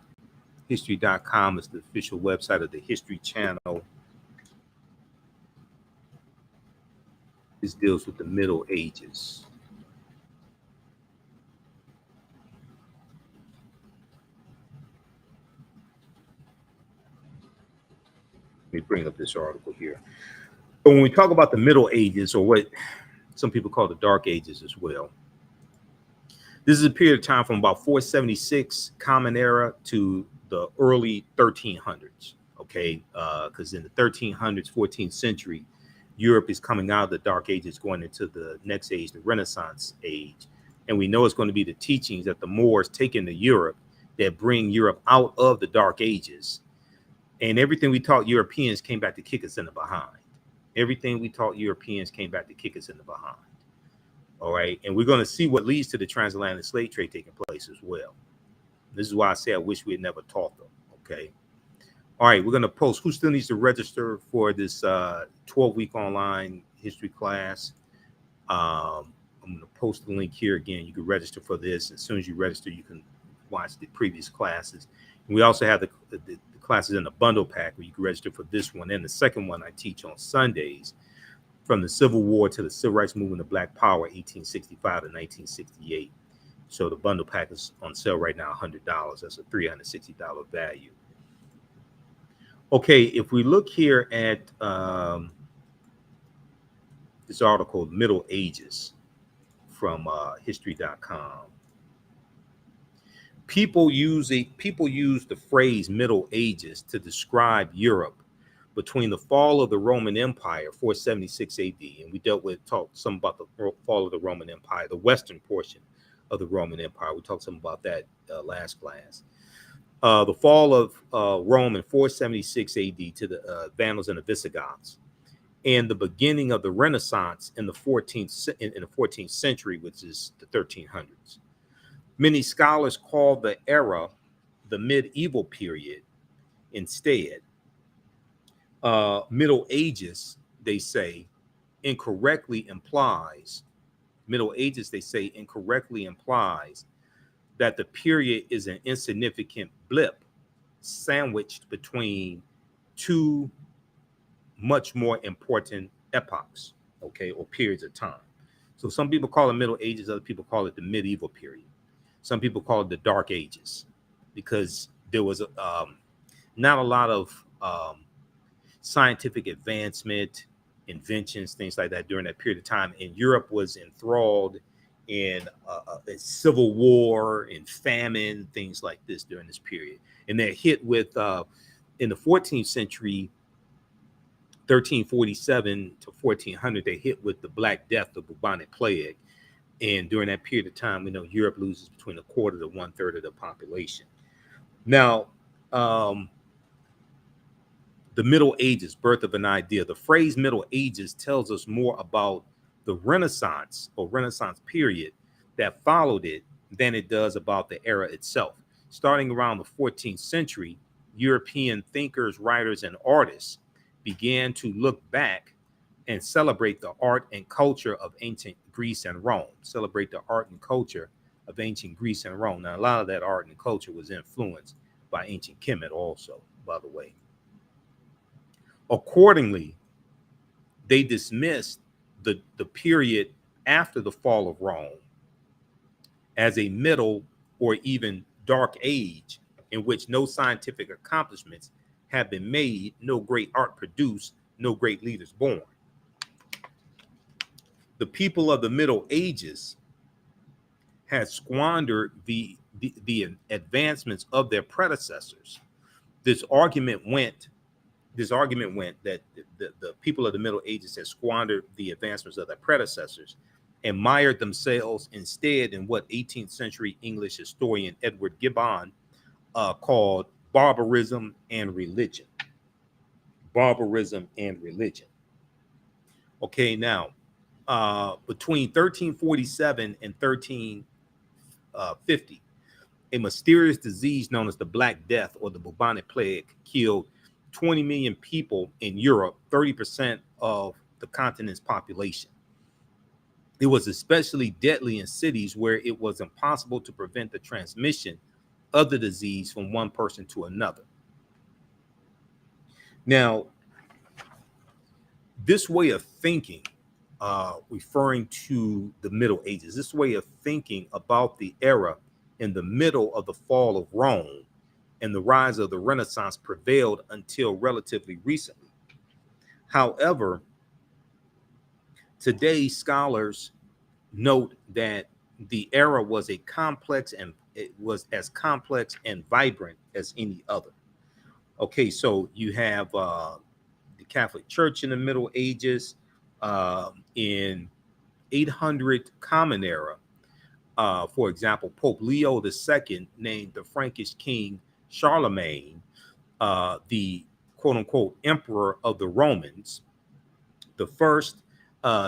History.com is the official website of the History Channel. This deals with the Middle Ages. Let me bring up this article here. So when we talk about the Middle Ages, or what some people call the Dark Ages as well, this is a period of time from about 476 Common Era to the early 1300s, okay? Because in the 1300s, 14th century, Europe is coming out of the Dark Ages, going into the next age, the Renaissance age. And we know it's going to be the teachings that the Moors take into Europe that bring Europe out of the Dark Ages. And everything we taught Europeans came back to kick us in the behind. Everything we taught Europeans came back to kick us in the behind. All right. And we're going to see what leads to the transatlantic slave trade taking place as well. This is why I say I wish we had never taught them. Okay. All right. We're going to post who still needs to register for this 12-week online history class. I'm going to post the link here again. You can register for this. As soon as you register, you can watch the previous classes. And we also have the classes in the bundle pack where you can register for this one and the second one I teach on Sundays, from the Civil War to the Civil Rights Movement of Black Power, 1865 to 1968. So the bundle pack is on sale right now, $100. That's a $360 value. Okay, if we look here at this article, Middle Ages, from history.com. People use the phrase Middle Ages to describe Europe between the fall of the Roman Empire, 476 AD, and we talked some about the fall of the Roman Empire, the western portion of the Roman Empire. We talked some about that last class. The fall of Rome in 476 AD to the Vandals and the Visigoths, and the beginning of the Renaissance in the 14th century, which is the 1300s. Many scholars call the era the medieval period instead. Middle Ages, they say, incorrectly implies, Middle Ages, they say, incorrectly implies that the period is an insignificant blip sandwiched between two much more important epochs, okay, or periods of time. So some people call it Middle Ages, other people call it the medieval period. Some people call it the Dark Ages because there was not a lot of scientific advancement, inventions, things like that during that period of time. And Europe was enthralled in a civil war and famine, things like this during this period. And they're hit with, in the 14th century, 1347 to 1400, they hit with the Black Death, the bubonic plague. And during that period of time, we know Europe loses between a quarter to one third of the population. Now, the Middle Ages, birth of an idea. The phrase Middle Ages tells us more about the Renaissance or Renaissance period that followed it than it does about the era itself. Starting around the 14th century, European thinkers, writers, and artists began to look back and celebrate the art and culture of ancient Greece and Rome. Celebrate the art and culture of ancient Greece and Rome. Now, a lot of that art and culture was influenced by ancient Kemet also, by the way. Accordingly, they dismissed the period after the fall of Rome as a middle or even dark age in which no scientific accomplishments have been made, no great art produced, no great leaders born. The people of the Middle Ages had squandered the advancements of their predecessors. This argument went that the people of the Middle Ages had squandered the advancements of their predecessors and mired themselves instead in what 18th century English historian Edward Gibbon called barbarism and religion. Barbarism and religion. Okay, now, between 1347 and 1350, a mysterious disease known as the Black Death or the bubonic plague killed 20 million people in Europe, 30% of the continent's population. It was especially deadly in cities where it was impossible to prevent the transmission of the disease from one person to another. Now, this way of thinking, referring to the Middle Ages, this way of thinking about the era in the middle of the fall of Rome and the rise of the Renaissance prevailed until relatively recently. However, today scholars note that the era was a complex and it was as complex and vibrant as any other. Okay, so you have the Catholic Church in the Middle Ages, in 800 Common Era. For example, Pope Leo II named the Frankish king Charlemagne the quote unquote emperor of the Romans, the first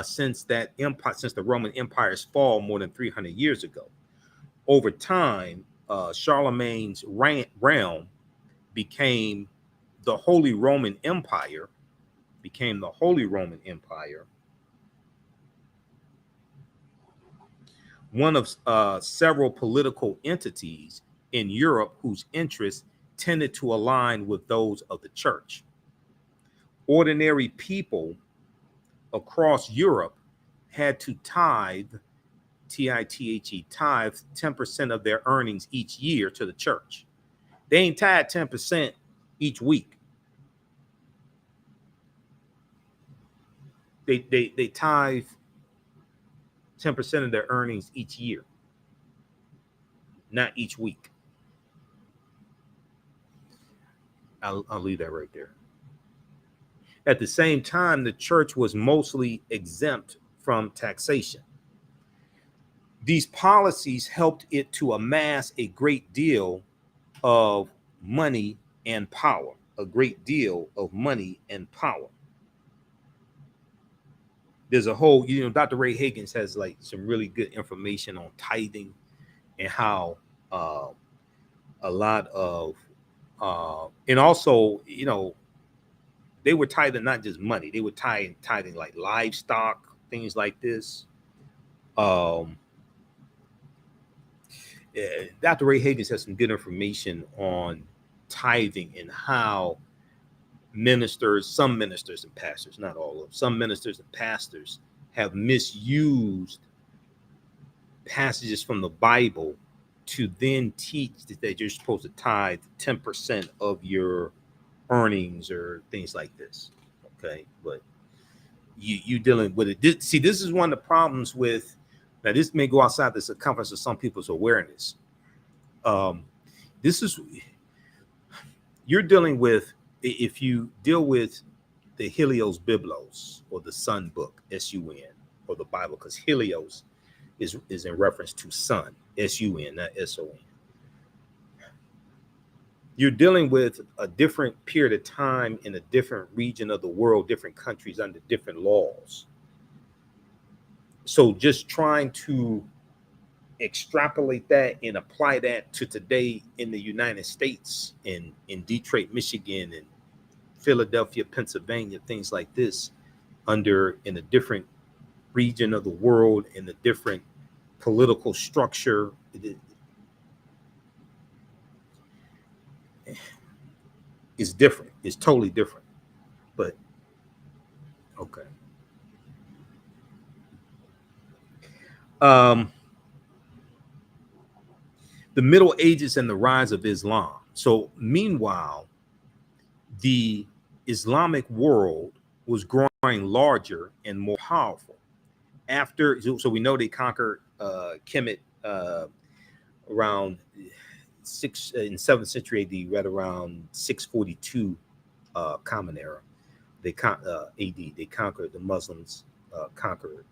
since the Roman Empire's fall more than 300 years ago. Over time, Charlemagne's realm became the Holy Roman Empire, one of several political entities in Europe whose interests tended to align with those of the church. Ordinary people across Europe had to tithe, T-I-T-H-E, tithe 10% of their earnings each year to the church. They ain't tithe 10% each week. They tithe 10% of their earnings each year, not each week. I'll leave that right there. At the same time, the church was mostly exempt from taxation. These policies helped it to amass a great deal of money and power, There's a whole, Dr. Ray Higgins has like some really good information on tithing and how a lot of, and also, they were tithing not just money, they were tithing like livestock, things like this. Um, Dr. Ray Higgins has some good information on tithing and how some ministers and pastors, not all of them, some ministers and pastors have misused passages from the Bible to then teach that you're supposed to tithe 10% of your earnings or things like this. Okay, but you dealing with it. This is one of the problems with, now this may go outside the circumference of some people's awareness. This is, you're dealing with, if you deal with the Helios Biblos or the Sun Book, SUN, or the Bible, because Helios is in reference to sun, SUN, not SON. You're dealing with a different period of time in a different region of the world, different countries under different laws. So just trying to extrapolate that and apply that to today in the United States, in Detroit, Michigan, and Philadelphia, Pennsylvania, things like this, in a different region of the world, in a different political structure, it's different. It's totally different. But okay. The Middle Ages and the rise of Islam. So meanwhile, the Islamic world was growing larger and more powerful. So we know they conquered Kemet around in 7th century AD, right around 642 Common Era. AD. They conquered, the Muslims conquered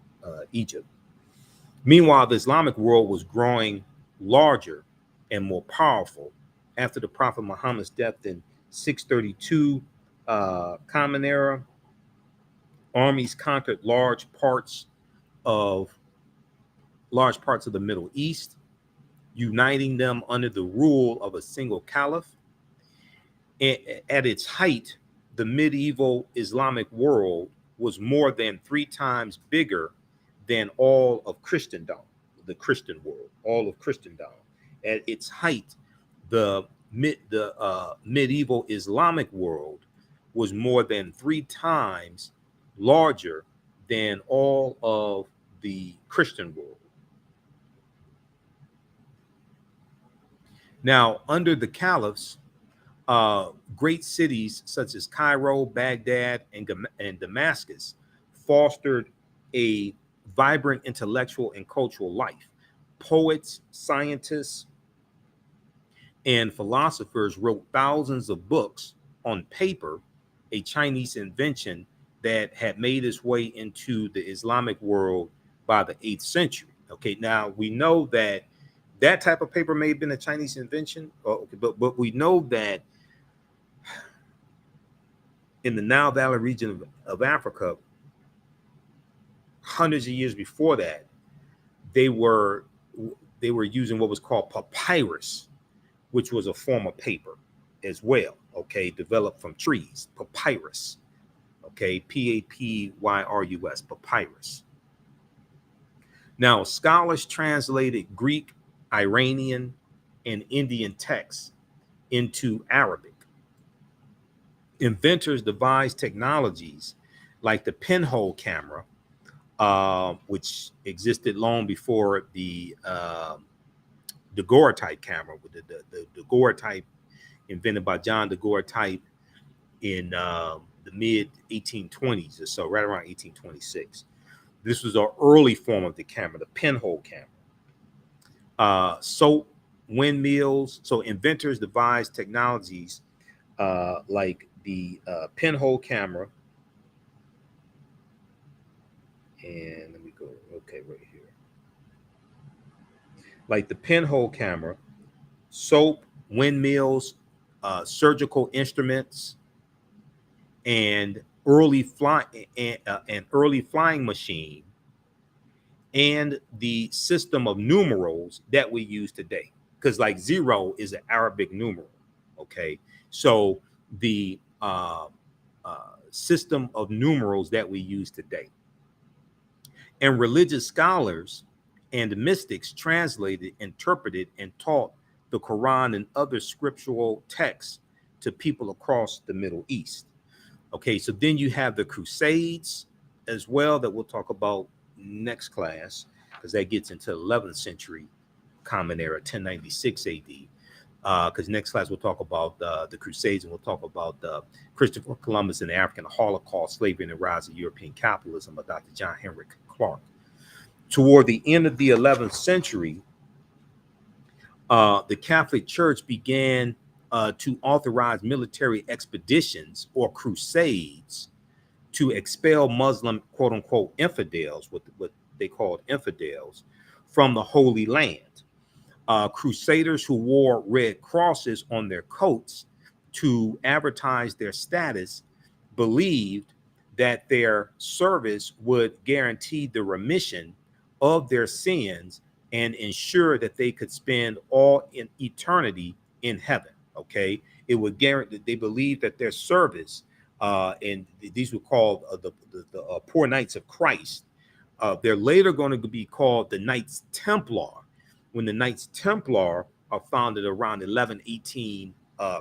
Egypt. Meanwhile, the Islamic world was growing larger and more powerful after the Prophet Muhammad's death in 632 Common Era. Armies conquered large parts of the Middle East, uniting them under the rule of a single caliph. At its height, the medieval Islamic world was more than 3 times bigger than all of Christendom, the Christian world, all of Christendom. At its height, the medieval Islamic world was more than 3 times larger than all of the Christian world. Now, under the caliphs, great cities such as Cairo, Baghdad, and Damascus fostered a vibrant intellectual and cultural life. Poets, scientists, and philosophers wrote thousands of books on paper, a Chinese invention that had made its way into the Islamic world by the 8th century. Okay, now we know that type of paper may have been a Chinese invention, but we know that in the Nile Valley region of Africa, hundreds of years before that, they were using what was called papyrus, which was a form of paper as well, okay, developed from trees, papyrus, okay, Papyrus, papyrus. Now, scholars translated Greek, Iranian, and Indian texts into Arabic. Inventors devised technologies like the pinhole camera, which existed long before the daguerreotype camera, with the daguerreotype invented by John daguerreotype in the mid 1820s or so, right around 1826. This was an early form of the camera, the pinhole camera. Soap, windmills. So inventors devised technologies like the pinhole camera. And let me go, okay, right here. Like the pinhole camera, soap, windmills, surgical instruments, and an early flying machine, and the system of numerals that we use today. Because like 0 is an Arabic numeral. Okay, so the system of numerals that we use today. And religious scholars and mystics translated, interpreted, and taught the Quran and other scriptural texts to people across the Middle East. Okay, so then you have the Crusades as well, that we'll talk about next class, because that gets into 11th century Common Era, 1096 AD. Because next class we'll talk about the Crusades, and we'll talk about Christopher Columbus and the African Holocaust, slavery, and the rise of European capitalism by Dr. John Henrik Clark. Toward the end of the 11th century, the Catholic Church began to authorize military expeditions or crusades to expel Muslim, quote unquote, infidels, what they called infidels, from the Holy Land. Crusaders who wore red crosses on their coats to advertise their status believed that their service would guarantee the remission of their sins and ensure that they could spend all in eternity in heaven. Okay, it would guarantee. They believed that their service, and these were called the Poor Knights of Christ. They're later going to be called the Knights Templar, when the Knights Templar are founded around 1118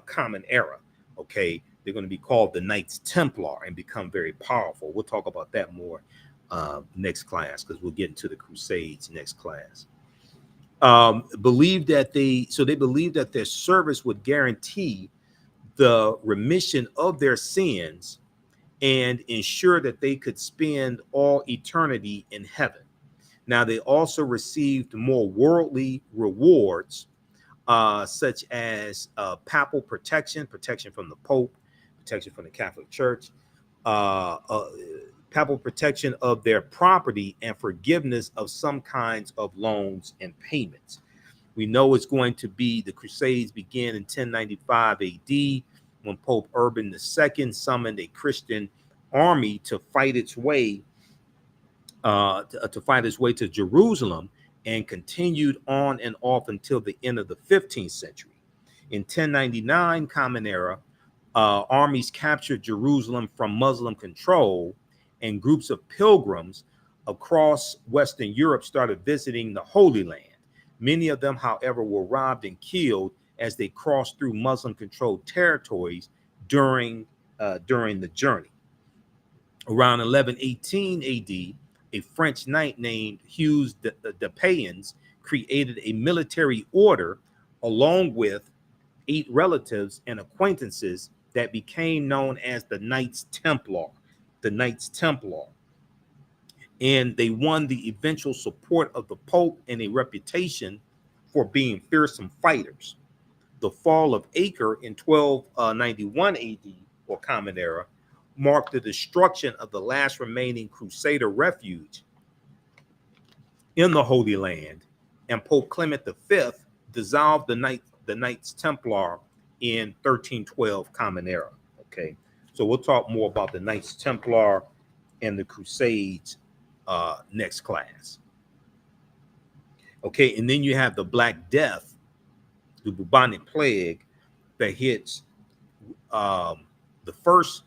Common Era. Okay, they're going to be called the Knights Templar and become very powerful. We'll talk about that more next class, because we'll get into the Crusades next class. Believed that they believed that their service would guarantee the remission of their sins and ensure that they could spend all eternity in heaven. Now, they also received more worldly rewards, such as papal protection from the Pope, protection from the Catholic Church, papal protection of their property, and forgiveness of some kinds of loans and payments. We know it's going to be the Crusades began in 1095 AD, when Pope Urban II summoned a Christian army to fight its way to Jerusalem, and continued on and off until the end of the 15th century. In 1099 Common Era, armies captured Jerusalem from Muslim control, and groups of pilgrims across Western Europe started visiting the Holy Land. Many of them, however, were robbed and killed as they crossed through Muslim-controlled territories during the journey. Around 1118 AD, a French knight named Hugues de Payens created a military order along with 8 relatives and acquaintances that became known as the Knights Templar. The Knights Templar. And they won the eventual support of the Pope and a reputation for being fearsome fighters. The fall of Acre in 1291 AD, or Common Era, marked the destruction of the last remaining Crusader refuge in the Holy Land, and Pope Clement V dissolved the Knights Templar in 1312 Common Era. Okay, so we'll talk more about the Knights Templar and the Crusades next class. Okay, and then you have the Black Death, the bubonic plague that hits the first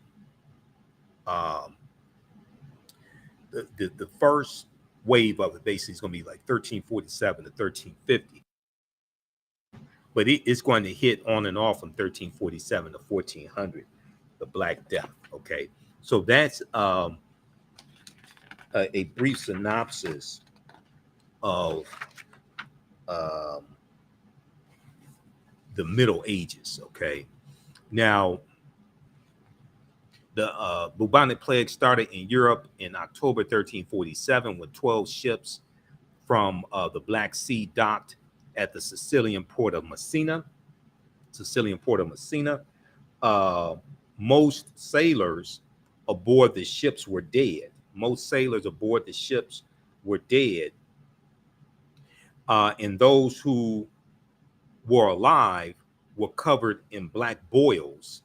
the first wave of it. Basically is going to be like 1347 to 1350, but it's going to hit on and off from 1347 to 1400, the Black Death. Okay, so that's a brief synopsis of the Middle Ages. Okay, now the bubonic plague started in Europe in October 1347, when 12 ships from the Black Sea docked at the Sicilian port of Messina. Most sailors aboard the ships were dead. And those who were alive were covered in black boils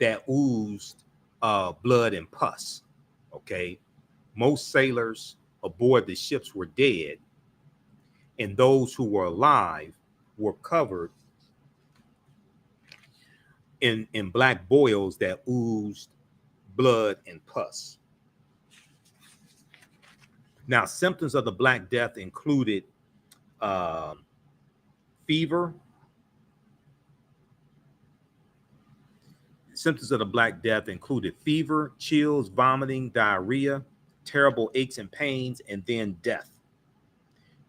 that oozed blood and pus. Okay, most sailors aboard the ships were dead, and those who were alive were covered in black boils that oozed blood, and pus. Now, symptoms of the Black Death included fever. Symptoms of the Black Death included fever, chills, vomiting, diarrhea, terrible aches and pains, and then death.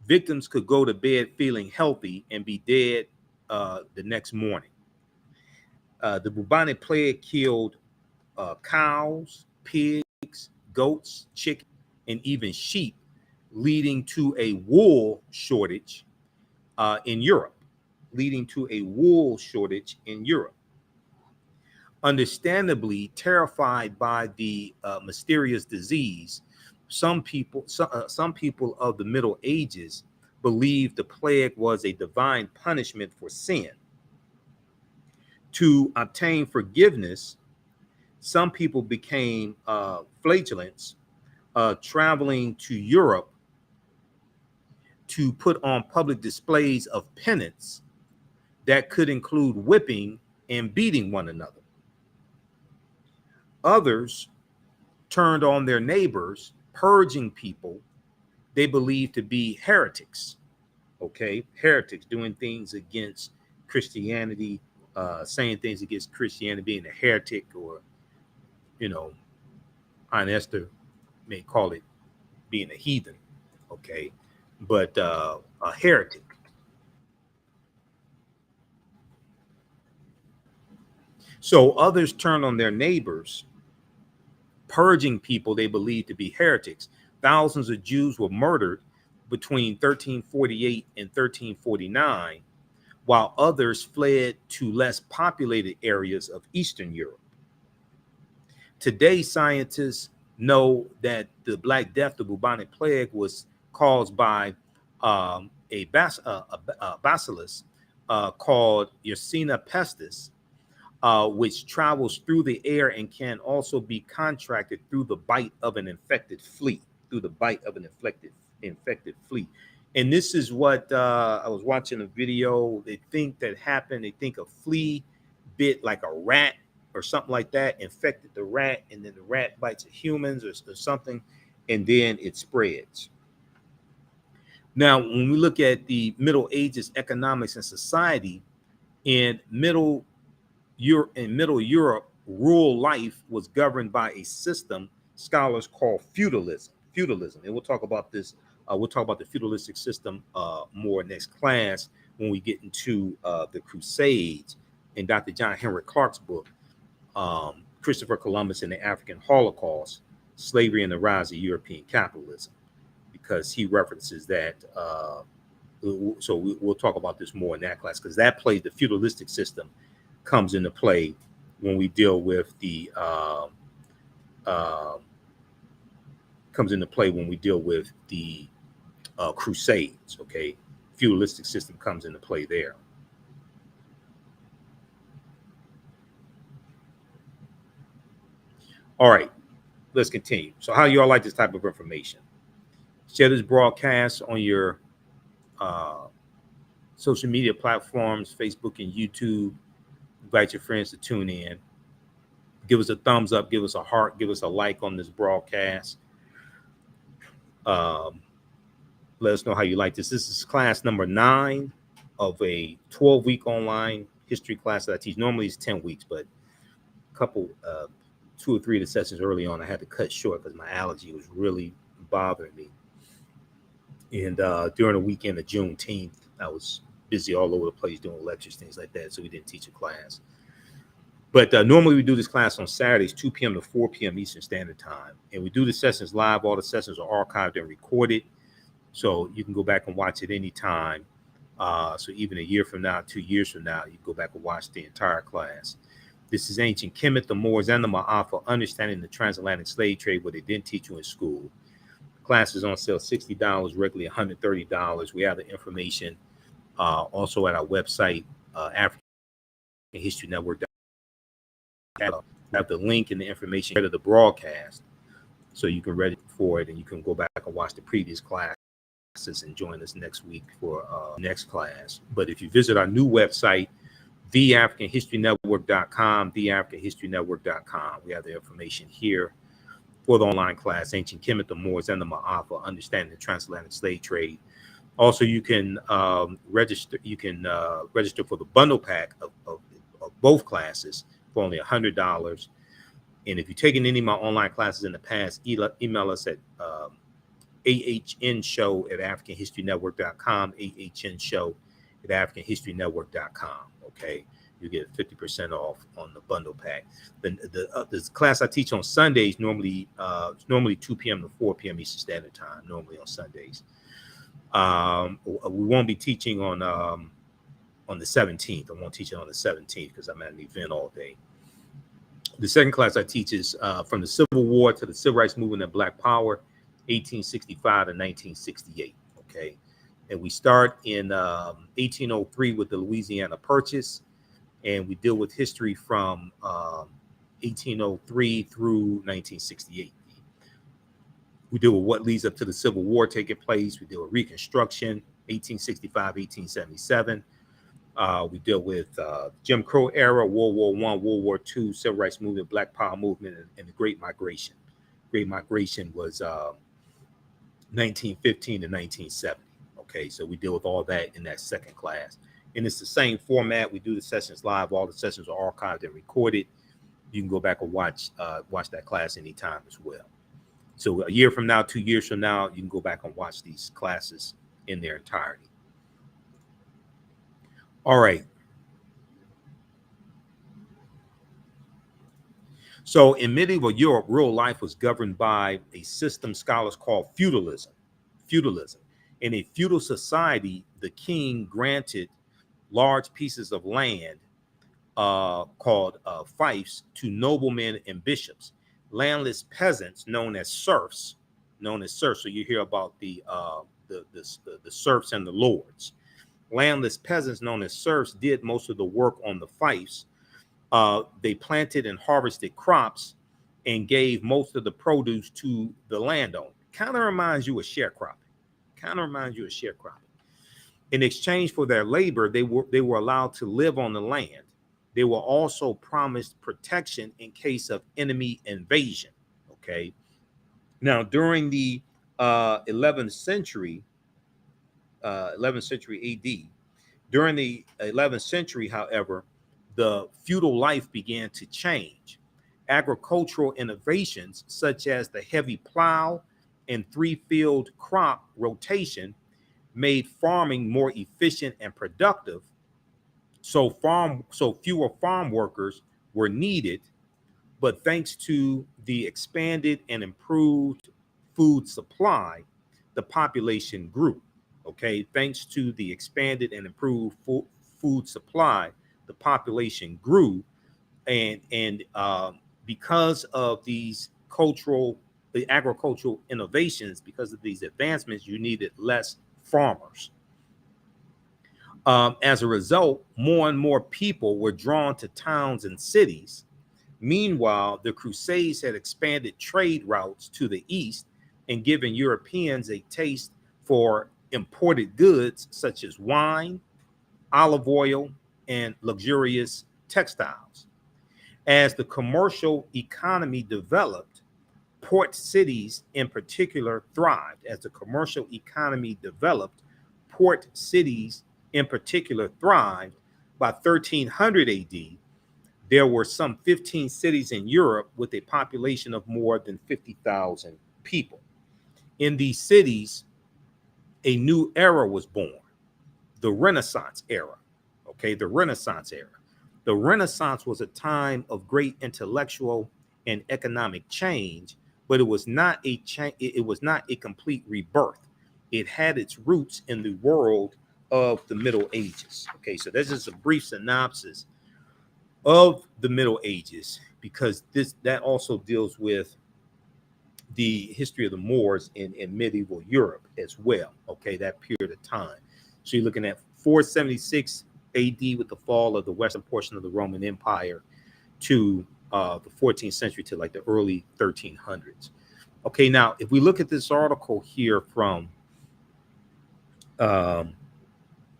Victims could go to bed feeling healthy and be dead the next morning. The bubonic plague killed cows, pigs, goats, chickens, and even sheep, leading to a wool shortage in Europe. Understandably terrified by the mysterious disease, some people of the Middle Ages believed the plague was a divine punishment for sin. To obtain forgiveness, some people became flagellants, traveling to Europe to put on public displays of penance that could include whipping and beating one another. Others turned on their neighbors, purging people they believed to be heretics. Okay, heretics doing things against Christianity, saying things against Christianity, being a heretic, or, Aunt Esther may call it being a heathen. Okay, but a heretic. So others turned on their neighbors, purging people they believed to be heretics. Thousands of Jews were murdered between 1348 and 1349, while others fled to less populated areas of Eastern Europe. Today, scientists know that the Black Death, the bubonic plague, was caused by a bacillus called Yersinia pestis, which travels through the air and can also be contracted through the bite of an infected flea. And this is what I was watching a video. They think that happened. They think a flea bit like a rat or something like that, infected the rat, and then the rat bites humans or something, and then it spreads. Now, when we look at the Middle Ages economics and society, in Middle Europe, rural life was governed by a system scholars call feudalism. And we'll talk about this. We'll talk about the feudalistic system more next class when we get into the Crusades in Dr. John Henrik Clarke's book, Christopher Columbus and the African Holocaust, Slavery and the Rise of European Capitalism, because he references that. So we'll talk about this more in that class, because that plays the feudalistic system comes into play when we deal with the Crusades. Okay, feudalistic system comes into play there. All right, let's continue. So how you all like this type of information? Share this broadcast on your social media platforms, Facebook and YouTube. Invite your friends to tune in. Give us a thumbs up, give us a heart, give us a like on this broadcast. Let us know how you like this. This is class number 9 of a 12-week online history class that I teach. Normally it's 10 weeks, but a couple, 2 or 3 of the sessions early on, I had to cut short because my allergy was really bothering me. And during the weekend of Juneteenth, I was busy all over the place doing lectures, things like that, so we didn't teach a class. But normally we do this class on Saturdays, 2 p.m. to 4 p.m. Eastern Standard Time. And we do the sessions live. All the sessions are archived and recorded, so you can go back and watch it anytime. So even a year from now, 2 years from now, you can go back and watch the entire class. This is Ancient Kemet, the Moors, and the Maafa, Understanding the Transatlantic Slave Trade, what they didn't teach you in school. Class is on sale $60, regularly $130. We have the information also at our website, African History Network. Have the link and the information to the broadcast, so you can register for it, and you can go back and watch the previous classes and join us next week for next class. But if you visit our new website, theafricanhistorynetwork.com, theafricanhistorynetwork.com. We have the information here for the online class, Ancient Kemet, the Moors, and the Maafa, Understanding the Transatlantic Slave Trade. Also, you can register. You can register for the bundle pack of both classes for only $100. And if you've taken any of my online classes in the past, email us at ahnshow@africanhistorynetwork.com, ahnshow@africanhistorynetwork.com. Okay, you get 50% off on the bundle pack. The class I teach on Sundays normally it's normally 2 p.m. to 4 p.m. Eastern Standard Time. Normally on Sundays. We won't be teaching on the 17th. I won't teach it on the 17th because I'm at an event all day. The second class I teach is from the Civil War to the Civil Rights Movement and Black Power, 1865 to 1968. Okay, and we start in 1803 with the Louisiana Purchase, and we deal with history from 1803 through 1968. We deal with what leads up to the Civil War taking place. We deal with Reconstruction, 1865, 1877. We deal with Jim Crow era, World War I, World War II, Civil Rights Movement, Black Power Movement, and the Great Migration. Great Migration was 1915 to 1970. Okay, so we deal with all that in that second class. And it's the same format. We do the sessions live. All the sessions are archived and recorded. You can go back and watch that class anytime as well. So a year from now, 2 years from now, you can go back and watch these classes in their entirety. All right. So in medieval Europe, real life was governed by a system scholars call feudalism. In a feudal society, the king granted large pieces of land called fiefs to noblemen and bishops. Landless peasants, known as serfs. So you hear about the serfs and the lords. Landless peasants, known as serfs, did most of the work on the fiefs. They planted and harvested crops and gave most of the produce to the landowner. Kind of reminds you of sharecropping. In exchange for their labor, they were allowed to live on the land. They were also promised protection in case of enemy invasion. Okay. Now, during the 11th century AD, during the 11th century, however, the feudal life began to change. Agricultural innovations such as the heavy plow and three-field crop rotation made farming more efficient and productive. So fewer farm workers were needed, but thanks to the expanded and improved food supply, the population grew. Okay, thanks to the expanded and improved food supply, the population grew, and because of these agricultural innovations, because of these advancements, you needed less farmers. As a result, more and more people were drawn to towns and cities. Meanwhile, the Crusades had expanded trade routes to the east and given Europeans a taste for imported goods such as wine, olive oil, and luxurious textiles. As the commercial economy developed, port cities in particular thrived. Port cities in particular thrived. By 1300 AD, there were some 15 cities in Europe with a population of more than 50,000 people. In these cities, a new era was born, the Renaissance era. Okay, the Renaissance era. The Renaissance was a time of great intellectual and economic change, but it was not a complete rebirth. It had its roots in the world of the Middle Ages. Okay, so that's just a brief synopsis of the Middle Ages, because that also deals with the history of the Moors in medieval Europe as well. Okay, that period of time. So you're looking at 476 AD with the fall of the western portion of the Roman Empire to the 14th century to like the early 1300s. Okay, now if we look at this article here from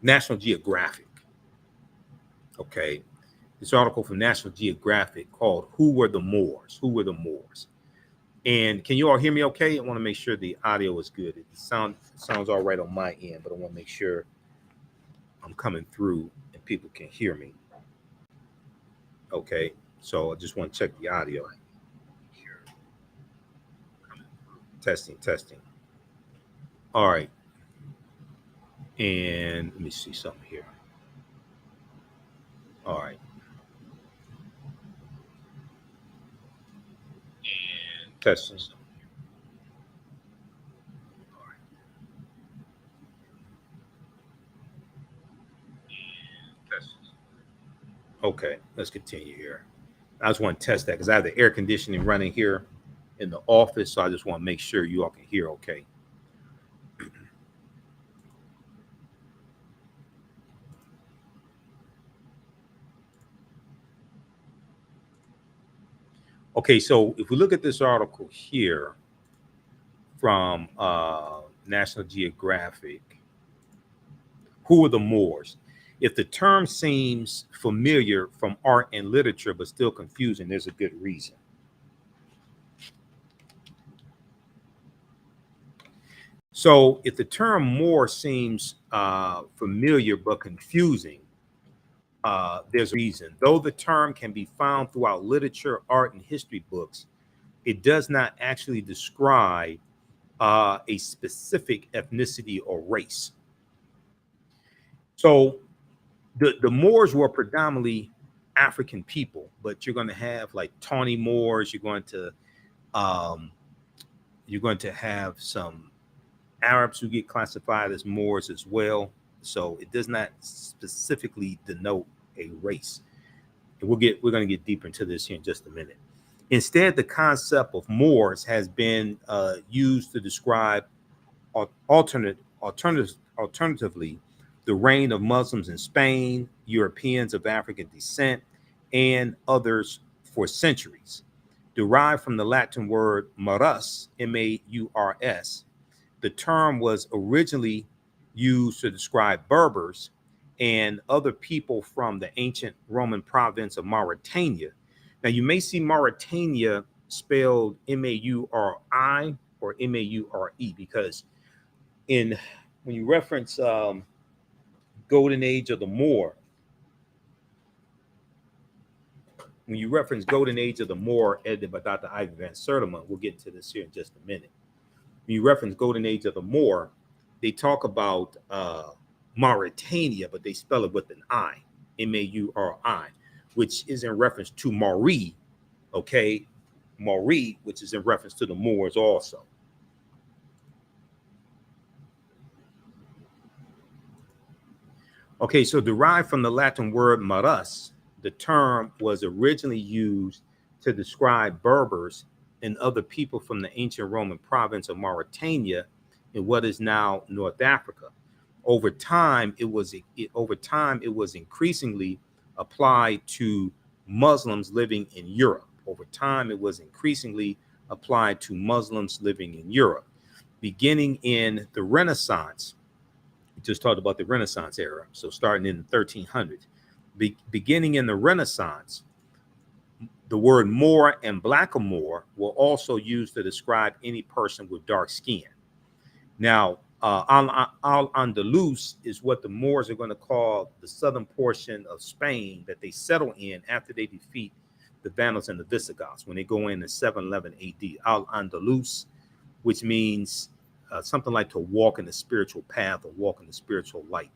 National Geographic, Okay. This article from National Geographic called "Who Were the Moors?" Who were the Moors? And can you all hear me okay? I want to make sure the audio is good. It sounds all right on my end, but I want to make sure I'm coming through and people can hear me. Okay. So I just want to check the audio. Testing, testing. All right. And let me see something here. All right. And testing. Okay, let's continue here. I just want to test that because I have the air conditioning running here in the office, so I just want to make sure you all can hear okay. Okay, so if we look at this article here from National Geographic, who are the Moors? If the term seems familiar from art and literature but still confusing, there's a good reason. So if the term Moor seems familiar but confusing, there's a reason. Though the term can be found throughout literature, art, and history books, it does not actually describe a specific ethnicity or race. So the Moors were predominantly African people, but you're going to have like tawny Moors. Um, you're going to have some Arabs who get classified as Moors as well. So it does not specifically denote a race. And we're going to get deeper into this here in just a minute. Instead, the concept of Moors has been used to describe alternatively the reign of Muslims in Spain, Europeans of African descent, and others for centuries. Derived from the Latin word marus, Maurs, the term was originally used to describe Berbers and other people from the ancient Roman province of Mauritania. Now, you may see Mauritania spelled Mauri or Maure because in when you reference Golden Age of the Moor, when you reference Golden Age of the Moor, edited by Dr. Ivy Van Sertima, we'll get into this here in just a minute. When you reference Golden Age of the Moor, they talk about Mauritania, but they spell it with an I, Mauri, which is in reference to Mauri, okay? Mauri, which is in reference to the Moors also. Okay, so derived from the Latin word marus, the term was originally used to describe Berbers and other people from the ancient Roman province of Mauritania in what is now North Africa. Over time it was increasingly applied to Muslims living in Europe. Over time it was increasingly applied to Muslims living in Europe. Beginning in the Renaissance, we just talked about the Renaissance era, so starting in the 1300s. Beginning in the Renaissance, the word Moor and Blackamoor were also used to describe any person with dark skin. Now, Al-Andalus is what the Moors are going to call the southern portion of Spain that they settle in after they defeat the Vandals and the Visigoths when they go in 711 AD. Al-Andalus, which means something like to walk in the spiritual path or walk in the spiritual light.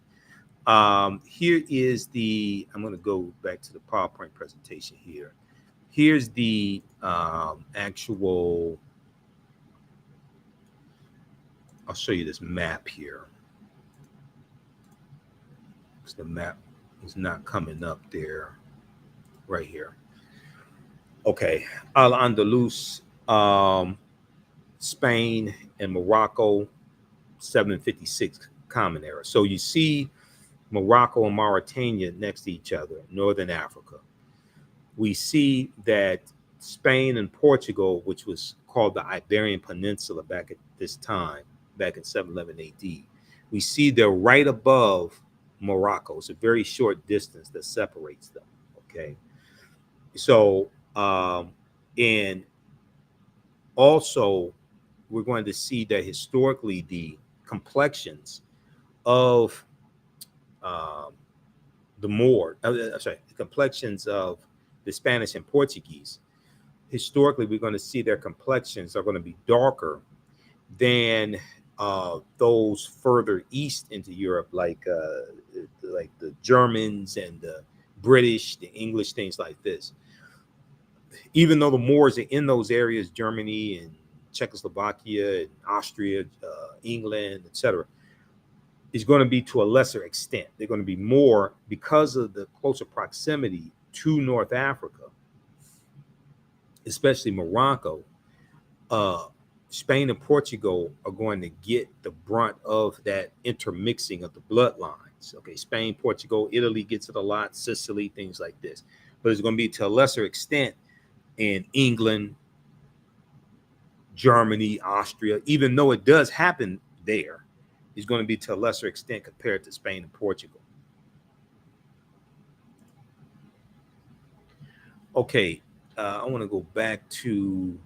Here is I'm going to go back to the PowerPoint presentation here. Here's the actual, I'll show you this map here. The map is not coming up there, right here. Okay, Al-Andalus, Spain and Morocco, 756 Common Era. So you see Morocco and Mauritania next to each other, Northern Africa. We see that Spain and Portugal, which was called the Iberian Peninsula back at this time, back in 711 AD, we see they're right above Morocco. It's a very short distance that separates them. Okay. So, and also, we're going to see that historically the complexions of um, the the complexions of the Spanish and Portuguese, historically, we're going to see their complexions are going to be darker than those further east into Europe, like the Germans and the British, the English, things like this. Even though the Moors are in those areas, Germany and Czechoslovakia and Austria, England, etc., is going to be to a lesser extent. They're going to be more because of the closer proximity to North Africa, especially Morocco. Spain and Portugal are going to get the brunt of that intermixing of the bloodlines. Okay, Spain, Portugal, Italy gets it a lot, Sicily, things like this. But it's going to be to a lesser extent in England, Germany, Austria, even though it does happen there, is going to be to a lesser extent compared to Spain and Portugal. Okay, I want to go back to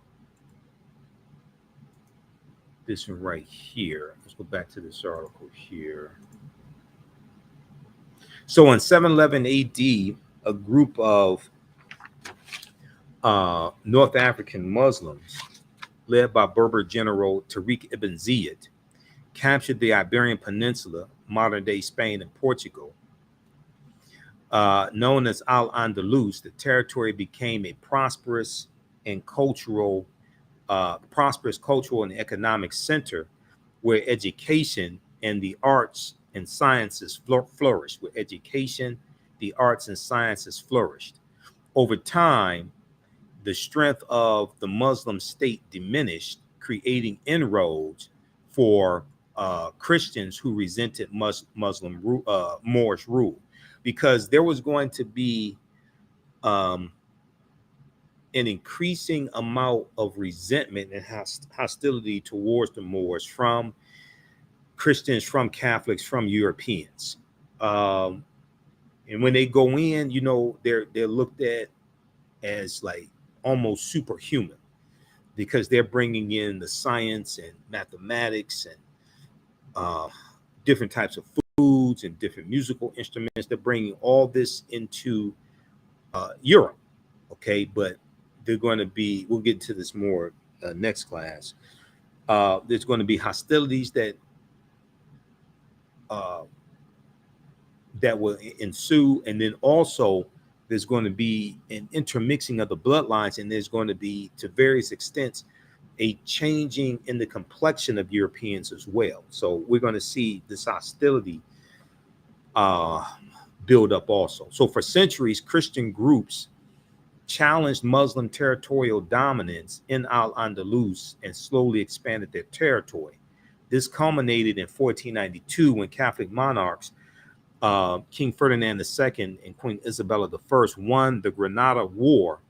this one right here. Let's go back to this article here. So in 711 AD, a group of North African Muslims, led by Berber general Tariq ibn Ziyad, captured the Iberian Peninsula, modern-day Spain and Portugal. Known as Al-Andalus, the territory became a prosperous cultural and economic center where education and the arts and sciences flourished. Where education, the arts and sciences flourished. Over time, the strength of the Muslim state diminished, creating inroads for Christians who resented Moorish rule, because there was going to be an increasing amount of resentment and hostility towards the Moors from Christians, from Catholics, from Europeans. And when they go in, they're looked at as like almost superhuman, because they're bringing in the science and mathematics and different types of foods and different musical instruments. They're bringing all this into Europe. Okay, but they're going to be, we'll get to this more next class. There's going to be hostilities that will ensue, and then also there's going to be an intermixing of the bloodlines, and there's going to be, to various extents, a changing in the complexion of Europeans as well. So we're going to see this hostility build up also. So for centuries, Christian groups challenged Muslim territorial dominance in Al-Andalus and slowly expanded their territory. This culminated in 1492 when Catholic monarchs, King Ferdinand II and Queen Isabella I, won the Granada War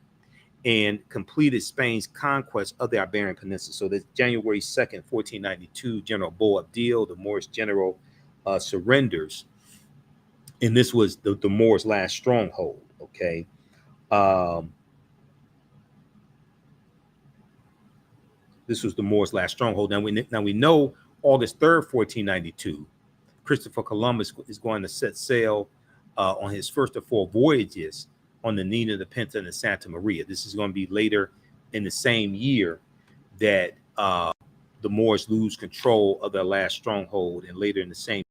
and completed Spain's conquest of the Iberian Peninsula. So that's January 2nd, 1492, General Boabdil, the Moorish general, surrenders. And this was the Moors' last stronghold, okay? This was the Moors' last stronghold. Now we know August 3rd, 1492, Christopher Columbus is going to set sail on his first of 4 voyages on the Nina, the Pinta, and the Santa Maria. This is going to be later in the same year that the Moors lose control of their last stronghold, and later in the same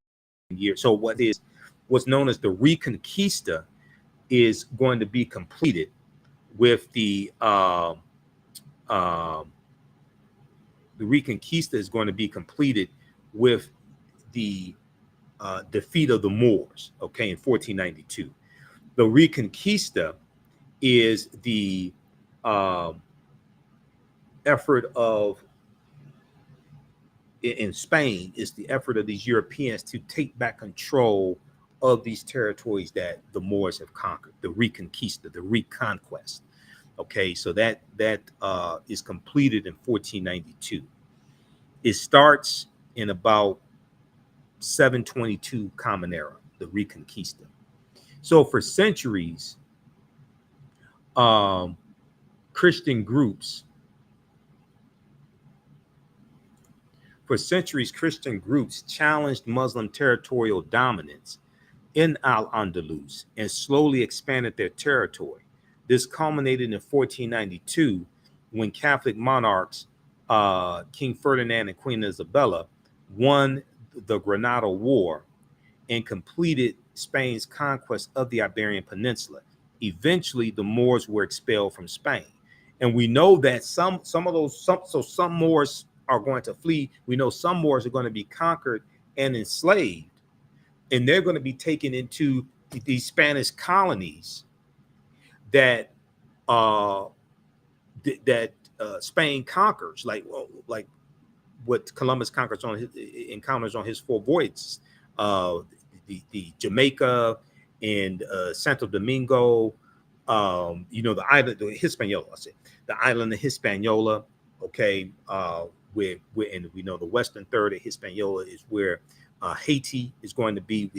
year. So what's known as the Reconquista is going to be completed with the Reconquista is going to be completed with the defeat of the Moors, okay, in 1492. The Reconquista is the effort of, in Spain, is the effort of these Europeans to take back control of these territories that the Moors have conquered. The Reconquista, the reconquest. Okay, so that is completed in 1492. It starts in about 722 Common Era. the Reconquista. So for centuries, Christian groups challenged Muslim territorial dominance in Al-Andalus and slowly expanded their territory. This culminated in 1492 when Catholic monarchs, King Ferdinand and Queen Isabella, won the Granada War and completed Spain's conquest of the Iberian Peninsula. Eventually, the Moors were expelled from Spain. And we know that some Moors are going to flee. We know some Moors are going to be conquered and enslaved, and they're going to be taken into these Spanish colonies that Spain conquers, like what Columbus encounters on his 4 voyages, the Jamaica and Santo Domingo, the island, the Hispaniola. I say the island of Hispaniola. Okay, where and we know the western third of Hispaniola is where Haiti is going to be.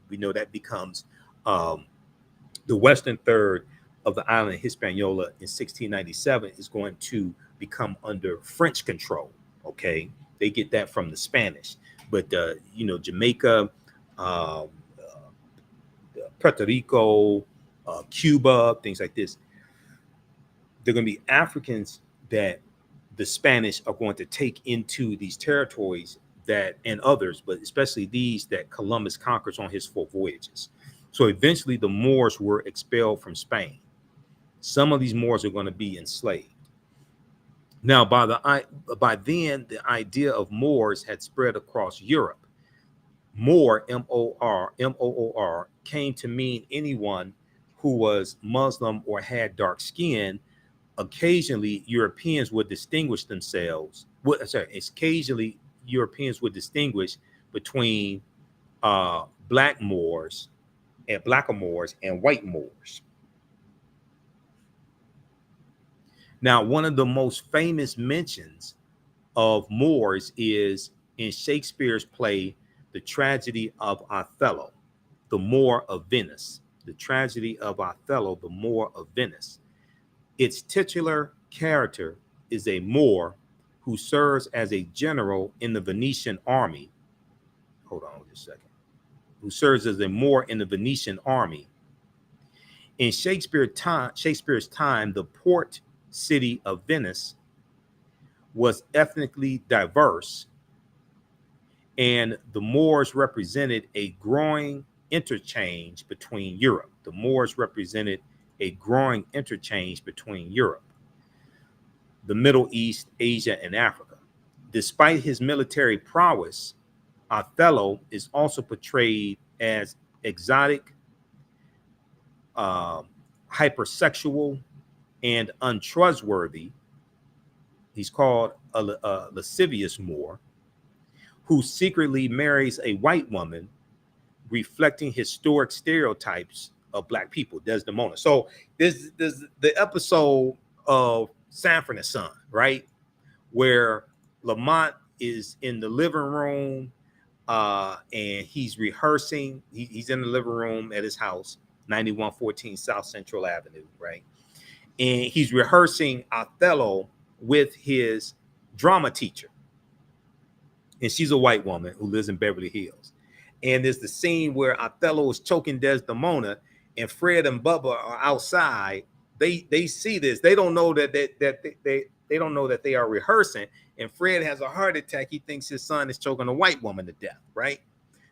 We know that becomes the western third of the island of Hispaniola in 1697 is going to become under French control. Okay, they get that from the Spanish, but Jamaica, Puerto Rico, Cuba, things like this, they're going to be Africans that the Spanish are going to take into these territories and others, but especially these that Columbus conquers on his 4 voyages. So eventually the Moors were expelled from Spain. Some of these Moors are going to be enslaved. Now, by then, the idea of Moors had spread across Europe. Moor, M-O-O-R, came to mean anyone who was Muslim or had dark skin. Occasionally, Europeans would distinguish themselves. Occasionally, Europeans would distinguish between black Moors and white Moors. Now, one of the most famous mentions of Moors is in Shakespeare's play, The Tragedy of Othello, the Moor of Venice. The Tragedy of Othello, the Moor of Venice. Its titular character is a Moor who serves as a general in the Venetian army. Hold on just a second. Who serves as a Moor in the Venetian army. In Shakespeare's time, the port city of Venice was ethnically diverse, and the Moors represented a growing interchange between Europe. The Moors represented a growing interchange between Europe, the Middle East, Asia, and Africa. Despite his military prowess, Othello is also portrayed as exotic, hypersexual, and untrustworthy. He's called a lascivious Moor who secretly marries a white woman, reflecting historic stereotypes of black people, Desdemona. So there's the episode of Sanford and Son, right, where Lamont is in the living room and he's rehearsing. He's in the living room at his house, 9114 South Central Avenue, right? And he's rehearsing Othello with his drama teacher. And she's a white woman who lives in Beverly Hills. And there's the scene where Othello is choking Desdemona, and Fred and Bubba are outside. They see this. They don't know that they don't know that they are rehearsing. And Fred has a heart attack. He thinks his son is choking a white woman to death, right?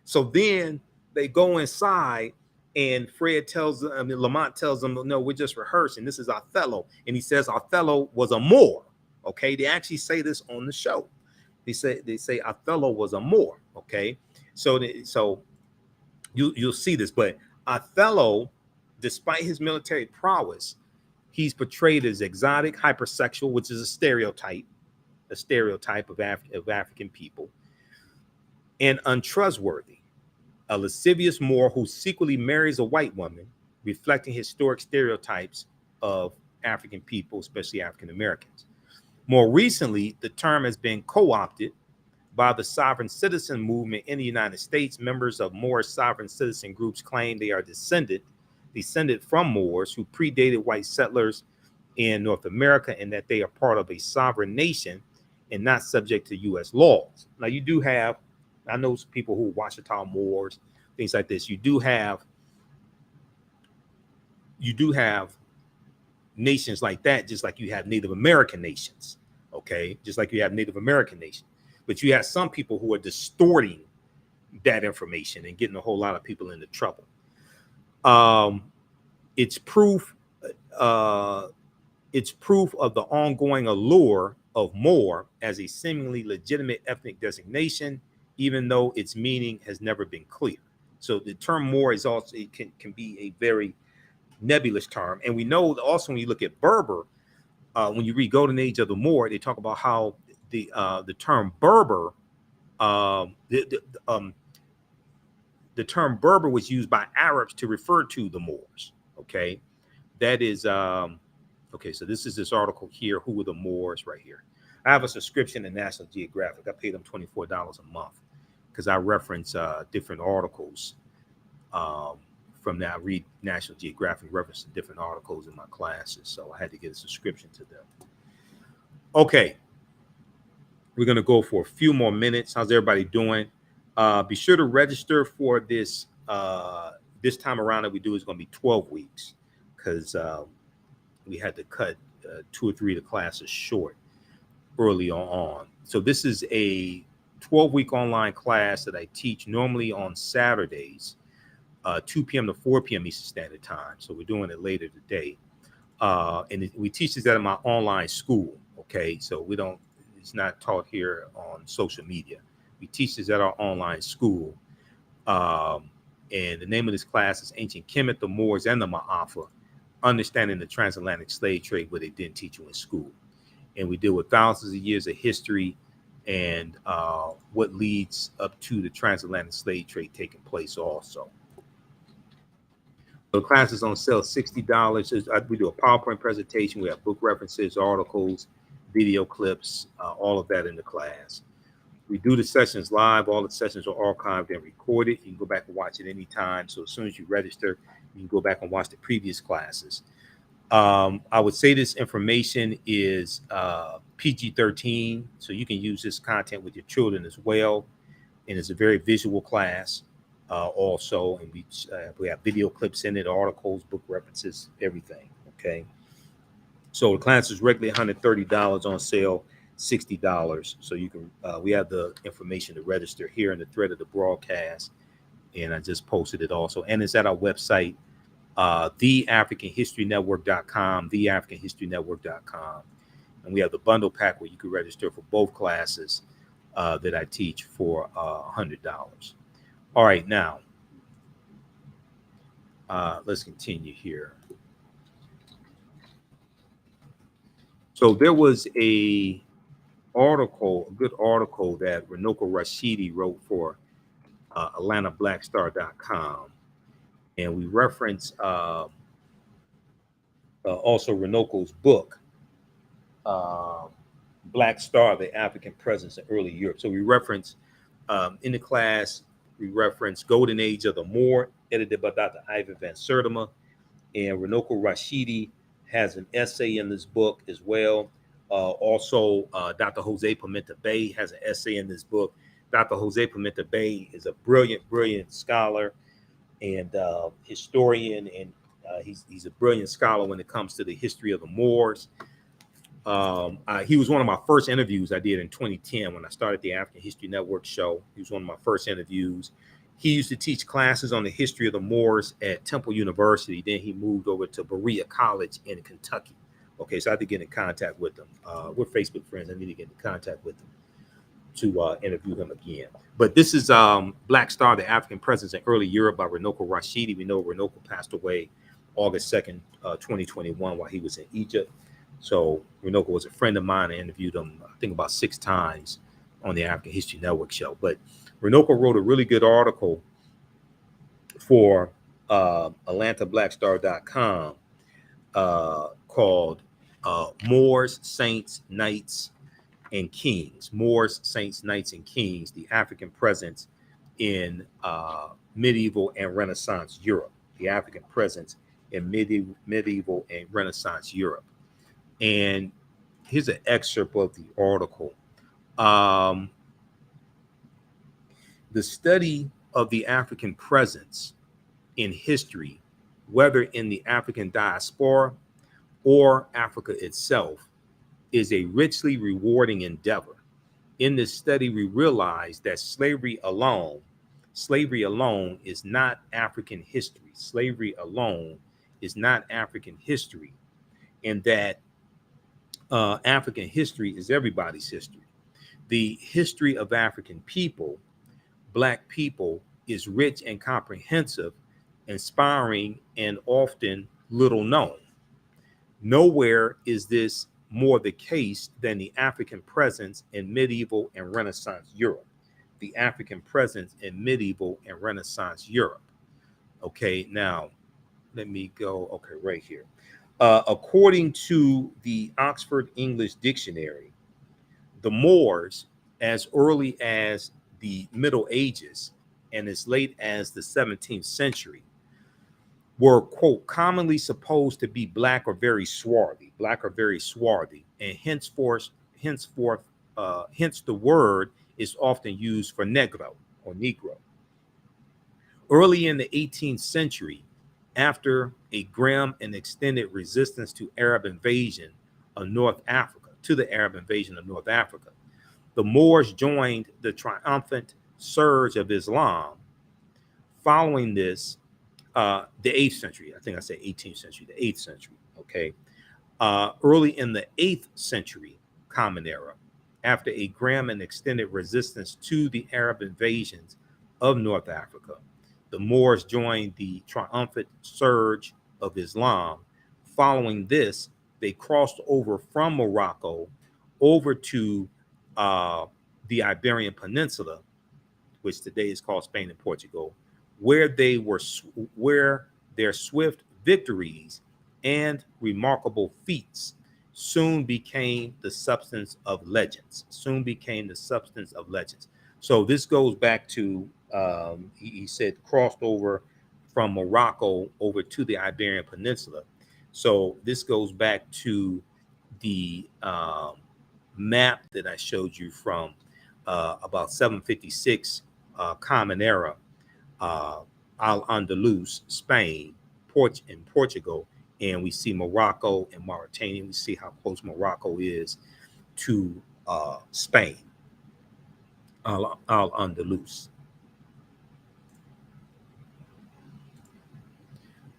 So then they go inside, and Lamont tells them, no, we're just rehearsing. This is Othello. And he says Othello was a Moor. Okay, they actually say this on the show. They say Othello was a Moor. Okay, so you'll see this. But Othello, despite his military prowess, he's portrayed as exotic, hypersexual, which is a stereotype of African people, and untrustworthy, a lascivious Moor who secretly marries a white woman, reflecting historic stereotypes of African people, especially African Americans. More recently, the term has been co-opted by the sovereign citizen movement in the United States. Members of Moorish sovereign citizen groups claim they are descended from Moors who predated white settlers in North America, and that they are part of a sovereign nation and not subject to U.S. laws. Now, you do have, I know people who Washita Moors, things like this. You do have nations like that, just like you have Native American nations, okay? Just like you have Native American nations. But you have some people who are distorting that information and getting a whole lot of people into trouble. It's proof of the ongoing allure of Moor as a seemingly legitimate ethnic designation, even though its meaning has never been clear. So the term Moor is also, it can be a very nebulous term. And we know also when you look at Berber, when you read Golden Age of the Moor, they talk about how the term Berber, the term Berber was used by Arabs to refer to the Moors. Okay, that is okay. So this is this article here. Who were the Moors? Right here. I have a subscription to National Geographic. I pay them $24 a month because I reference different articles. From that, I read National Geographic, reference different articles in my classes, so I had to get a subscription to them. Okay, we're gonna go for a few more minutes. How's everybody doing? Be sure to register for this. This time around that we do is going to be 12 weeks because we had to cut 2 or 3 of the classes short early on. So this is a 12-week online class that I teach normally on Saturdays, 2 p.m. to 4 p.m. Eastern Standard Time. So we're doing it later today. And we teach this at my online school. Okay, so it's not taught here on social media. We teach this at our online school. And the name of this class is Ancient Kemet, the Moors, and the Maafa, Understanding the Transatlantic Slave Trade, where they didn't teach you in school. And we deal with thousands of years of history and what leads up to the transatlantic slave trade taking place also. So the class is on sale, $60. We do a PowerPoint presentation. We have book references, articles, video clips, all of that in the class. We do the sessions live. All the sessions are archived and recorded. You can go back and watch it anytime. So as soon as you register, you can go back and watch the previous classes. I would say this information is PG-13, so you can use this content with your children as well. And it's a very visual class also. And we have video clips in it, articles, book references, everything. Okay. So the class is regularly $130 on sale. $60. So you can we have the information to register here in the thread of the broadcast, and I just posted it also, and it's at our website, theafricanhistorynetwork.com, theafricanhistorynetwork.com. And we have the bundle pack where you can register for both classes that I teach for $100. All right, now let's continue here. So there was a good article that Runoko Rashidi wrote for AtlantaBlackStar.com, and we reference also Runoko's book, Black Star: The African Presence in Early Europe. So we reference in the class, we reference Golden Age of the Moor, edited by Dr. Ivan Van Sertima, and Runoko Rashidi has an essay in this book as well. Also, Dr. Jose Pimenta Bay has an essay in this book. Dr. Jose Pimenta Bay is a brilliant scholar and historian, and he's a brilliant scholar when it comes to the history of the Moors. He was one of my first interviews I did in 2010 when I started the African History Network show. He was one of my first interviews. He used to teach classes on the history of the Moors at Temple University. Then he moved over to Berea College in Kentucky. Okay, so I had to get in contact with him. We're Facebook friends. I need to get in contact with him to interview him again. But this is Black Star: The African Presence in Early Europe by Runoko Rashidi. We know Runoko passed away August 2nd, 2021 while he was in Egypt. So Runoko was a friend of mine. I interviewed him, I think, about 6 times on the African History Network show. But Runoko wrote a really good article for AtlantaBlackStar.com called Moors, Saints, Knights, and kings, Moors, saints, knights, and kings, the African presence in medieval and Renaissance Europe, the African presence in medieval and Renaissance Europe. And here's an excerpt of the article. The study of the African presence in history, whether in the African diaspora or Africa itself, is a richly rewarding endeavor. In this study, we realize that slavery alone is not African history. Slavery alone is not African history, and that African history is everybody's history. The history of African people, Black people, is rich and comprehensive, inspiring, and often little known. Nowhere is this more the case than the African presence in medieval and Renaissance Europe. The African presence in medieval and Renaissance Europe. Okay, now let me go. Okay, right here. According to the Oxford English Dictionary, the Moors, as early as the Middle Ages and as late as the 17th century, were, quote, commonly supposed to be black or very swarthy, and henceforth, hence the word is often used for negro or negro. Early in the 18th century, after a grim and extended resistance to Arab invasion of North Africa, the Moors joined the triumphant surge of Islam. Following this, the 8th century, I think I said 18th century, the 8th century, okay. Early in the 8th century Common Era, after a grim and extended resistance to the Arab invasions of North Africa, the Moors joined the triumphant surge of Islam. Following this, they crossed over from Morocco over to the Iberian Peninsula, which today is called Spain and Portugal, where their swift victories and remarkable feats soon became the substance of legends. So this goes back to, he said, crossed over from Morocco over to the Iberian Peninsula. So this goes back to the map that I showed you from about 756 Common Era, Al-Andalus, Spain, and Portugal, and we see Morocco and Mauritania. We see how close Morocco is to Spain, Al-Andalus.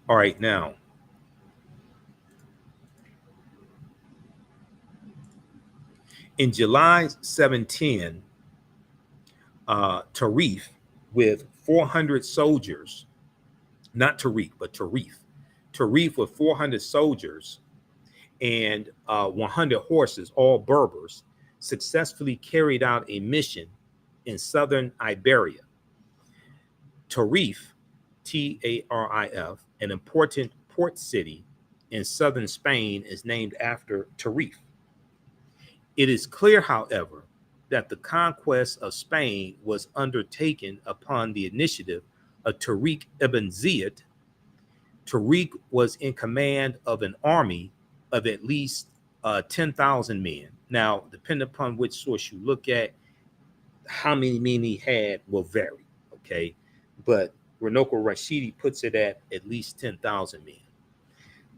All right, now, in July 710, Tarif, with 400 soldiers, not Tariq, but Tarif with 400 soldiers and 100 horses, all Berbers, successfully carried out a mission in southern Iberia. Tarif, Tarif, an important port city in southern Spain, is named after Tarif. It is clear, however, that the conquest of Spain was undertaken upon the initiative of Tariq ibn Ziyad. Tariq was in command of an army of at least 10,000 men. Now, depending upon which source you look at, how many men he had will vary, okay? But Runoko Rashidi puts it at least 10,000 men.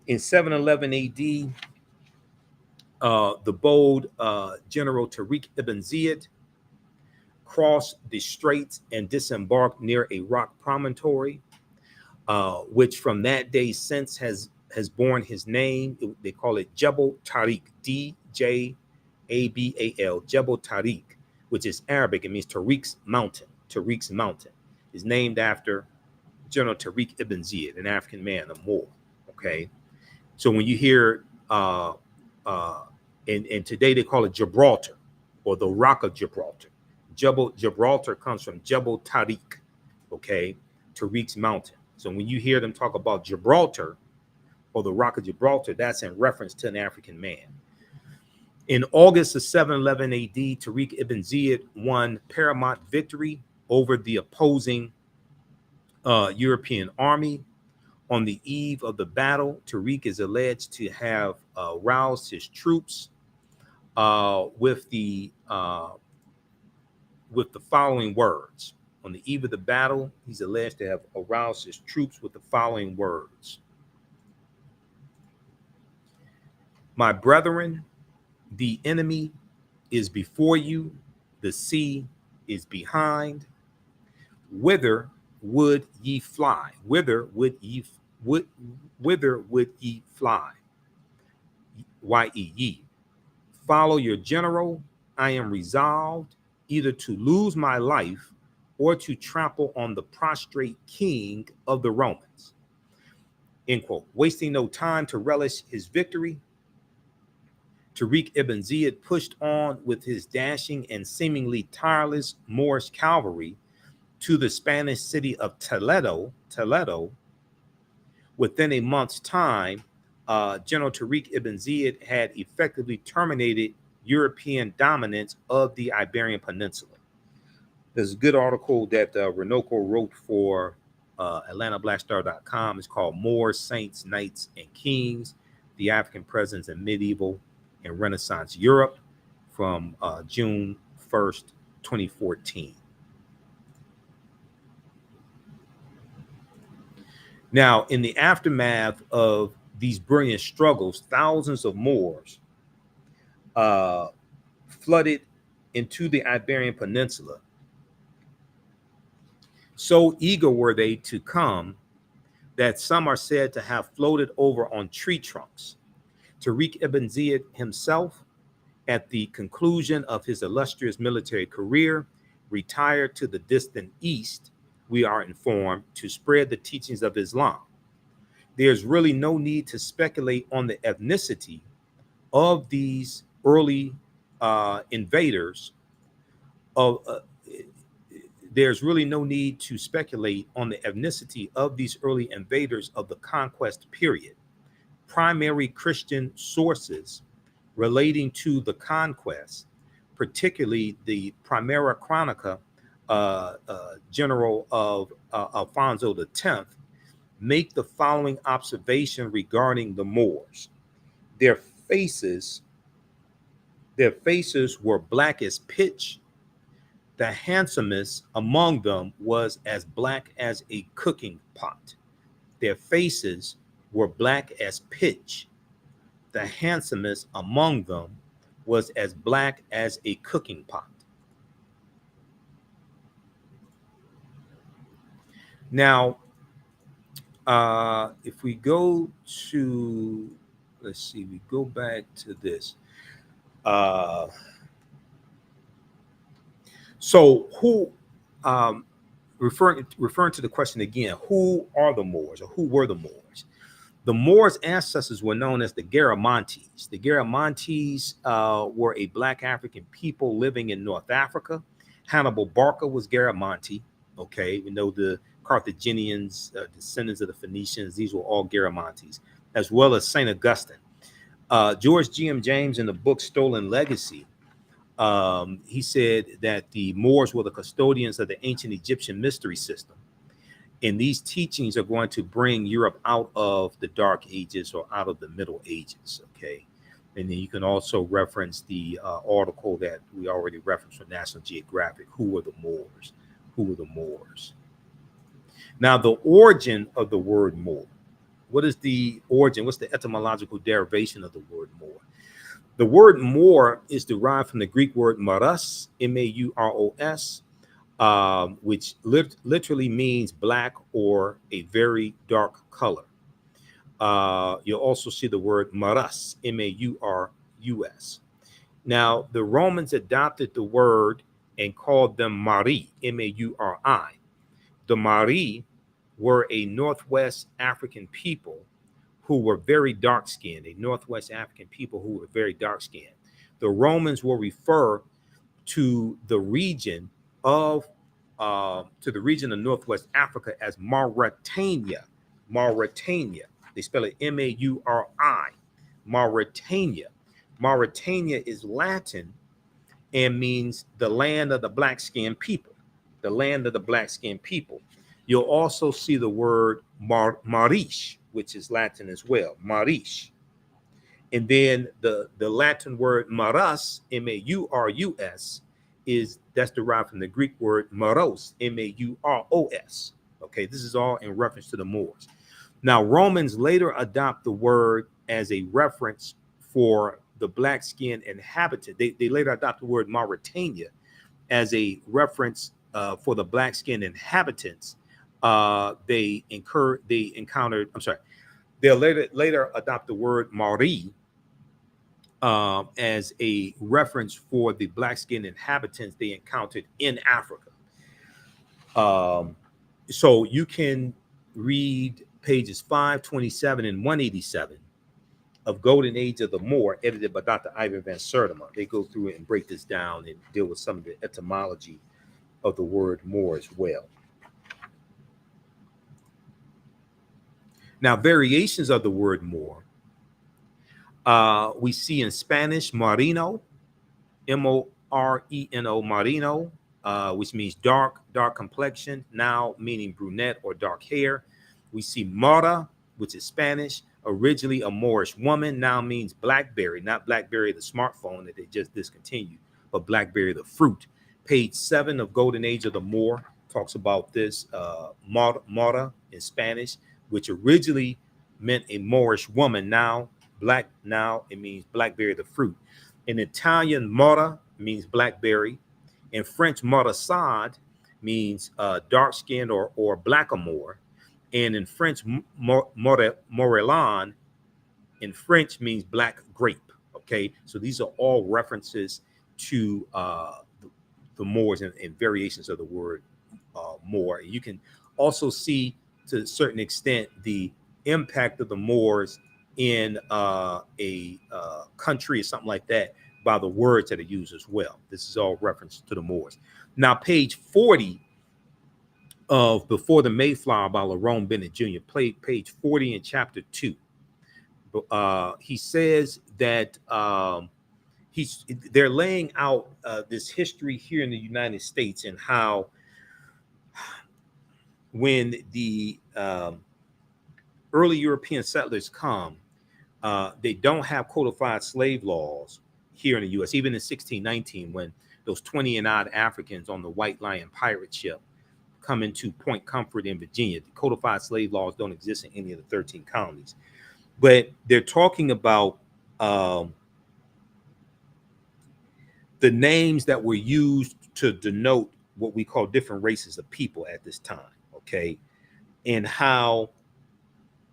In 711 AD, the bold General Tariq ibn Ziyad crossed the straits and disembarked near a rock promontory, which from that day since has borne his name. They call it Jebel Tariq, Djabal, Jebel Tariq, which is Arabic. It means Tariq's mountain. Tariq's mountain is named after General Tariq ibn Ziyad, an African man, a Moor. Okay, so when you hear and today they call it Gibraltar, or the Rock of Gibraltar. Gibraltar comes from Jebel Tariq, okay, Tariq's mountain. So when you hear them talk about Gibraltar or the Rock of Gibraltar, that's in reference to an African man. In August of 711 AD, Tariq ibn Ziyad won paramount victory over the opposing European army. On the eve of the battle, Tariq is alleged to have roused his troops with the following words. On the eve of the battle, he's alleged to have aroused his troops with the following words. My brethren, the enemy is before you, the sea is behind. Whither would ye fly? Whither would ye fly? Ye. Follow your general. I am resolved either to lose my life or to trample on the prostrate king of the Romans. End quote. Wasting no time to relish his victory, Tariq ibn Ziyad pushed on with his dashing and seemingly tireless Moorish cavalry to the Spanish city of Toledo. Within a month's time, General Tariq ibn Ziyad had effectively terminated European dominance of the Iberian Peninsula. There's a good article that Renoko wrote for AtlantaBlackStar.com. It's called Moors, Saints, Knights, and Kings, the African Presence in Medieval and Renaissance Europe, from June 1st, 2014. Now, in the aftermath of these brilliant struggles, thousands of Moors flooded into the Iberian Peninsula. So eager were they to come that some are said to have floated over on tree trunks. Tariq ibn Ziyad himself, at the conclusion of his illustrious military career, retired to the distant east, we are informed, to spread the teachings of Islam. There's really no need to speculate on the ethnicity of these early invaders. There's really no need to speculate on the ethnicity of these early invaders of the conquest period. Primary Christian sources relating to the conquest, particularly the Primera Chronica, General of Alfonso X, make the following observation regarding the Moors. Their faces were black as pitch. The handsomest among them was as black as a cooking pot. Their faces were black as pitch. The handsomest among them was as black as a cooking pot. Now, if we go to, let's see, we go back to this. So who, referring to the question again, who are the Moors, or who were the Moors? The Moors' ancestors were known as the Garamantes. The Garamantes were a Black African people living in North Africa. Hannibal Barca was Garamanti. Okay, we know the Carthaginians, descendants of the Phoenicians, these were all Garamantes, as well as St. Augustine. George G.M. James, in the book Stolen Legacy, he said that the Moors were the custodians of the ancient Egyptian mystery system. And these teachings are going to bring Europe out of the Dark Ages or out of the Middle Ages, okay? And then you can also reference the article that we already referenced from National Geographic, Who Were the Moors? Who were the Moors? Now, the origin of the word Moor. What is the origin? What's the etymological derivation of the word Moor? The word Moor is derived from the Greek word maros, M-A-U-R-O-S, which literally means black or a very dark color. You'll also see the word maras, M-A-U-R-U-S. Now, the Romans adopted the word and called them Mari, M-A-U-R-I. The Mari were a Northwest African people who were very dark-skinned, The Romans will refer to the region of Northwest Africa as Mauritania. They spell it M-A-U-R-I, Mauritania. Mauritania is Latin and means the land of the black-skinned people, the land of the black-skinned people. You'll also see the word Marish, which is Latin as well, Marish. And then the Latin word maras, M-A-U-R-U-S, that's derived from the Greek word maros, M-A-U-R-O-S. Okay, this is all in reference to the Moors. Now, Romans later adopt the word as a reference for the black-skinned inhabitant. They later adopt the word Mauritania as a reference for the black-skinned inhabitants. They encountered. I'm sorry. They'll later adopt the word Maori as a reference for the black-skinned inhabitants they encountered in Africa. So you can read pages 527 and 187 of Golden Age of the Moor, edited by Dr. Ivan van Sertima. They go through it and break this down and deal with some of the etymology of the word Moor as well. Now, variations of the word Moor, we see in Spanish, Marino, M-O-R-E-N-O, Marino, which means dark complexion, now meaning brunette or dark hair. We see Mora, which is Spanish, originally a Moorish woman, now means blackberry, not BlackBerry the smartphone that they just discontinued, but blackberry the fruit. Page 7 of Golden Age of the Moor talks about this, Mora in Spanish, which originally meant a Moorish woman, now it means blackberry the fruit. In Italian, Mora means blackberry. In French, Morasad means dark skinned or blackamoor. And in French, Morelan in French means black grape. Okay, so these are all references to the Moors and variations of the word Moor. You can also see to a certain extent the impact of the Moors in a country or something like that by the words that are used as well. This is all reference to the Moors. Now, page 40 of Before the Mayflower by Lerone Bennett Jr., page 40 in chapter 2. He says that they're laying out this history here in the United States and how when the early European settlers come, they don't have codified slave laws here in the U.S. Even in 1619, when those 20 and odd Africans on the White Lion pirate ship come into Point Comfort in Virginia, the codified slave laws don't exist in any of the 13 colonies. But they're talking about the names that were used to denote what we call different races of people at this time, okay? And how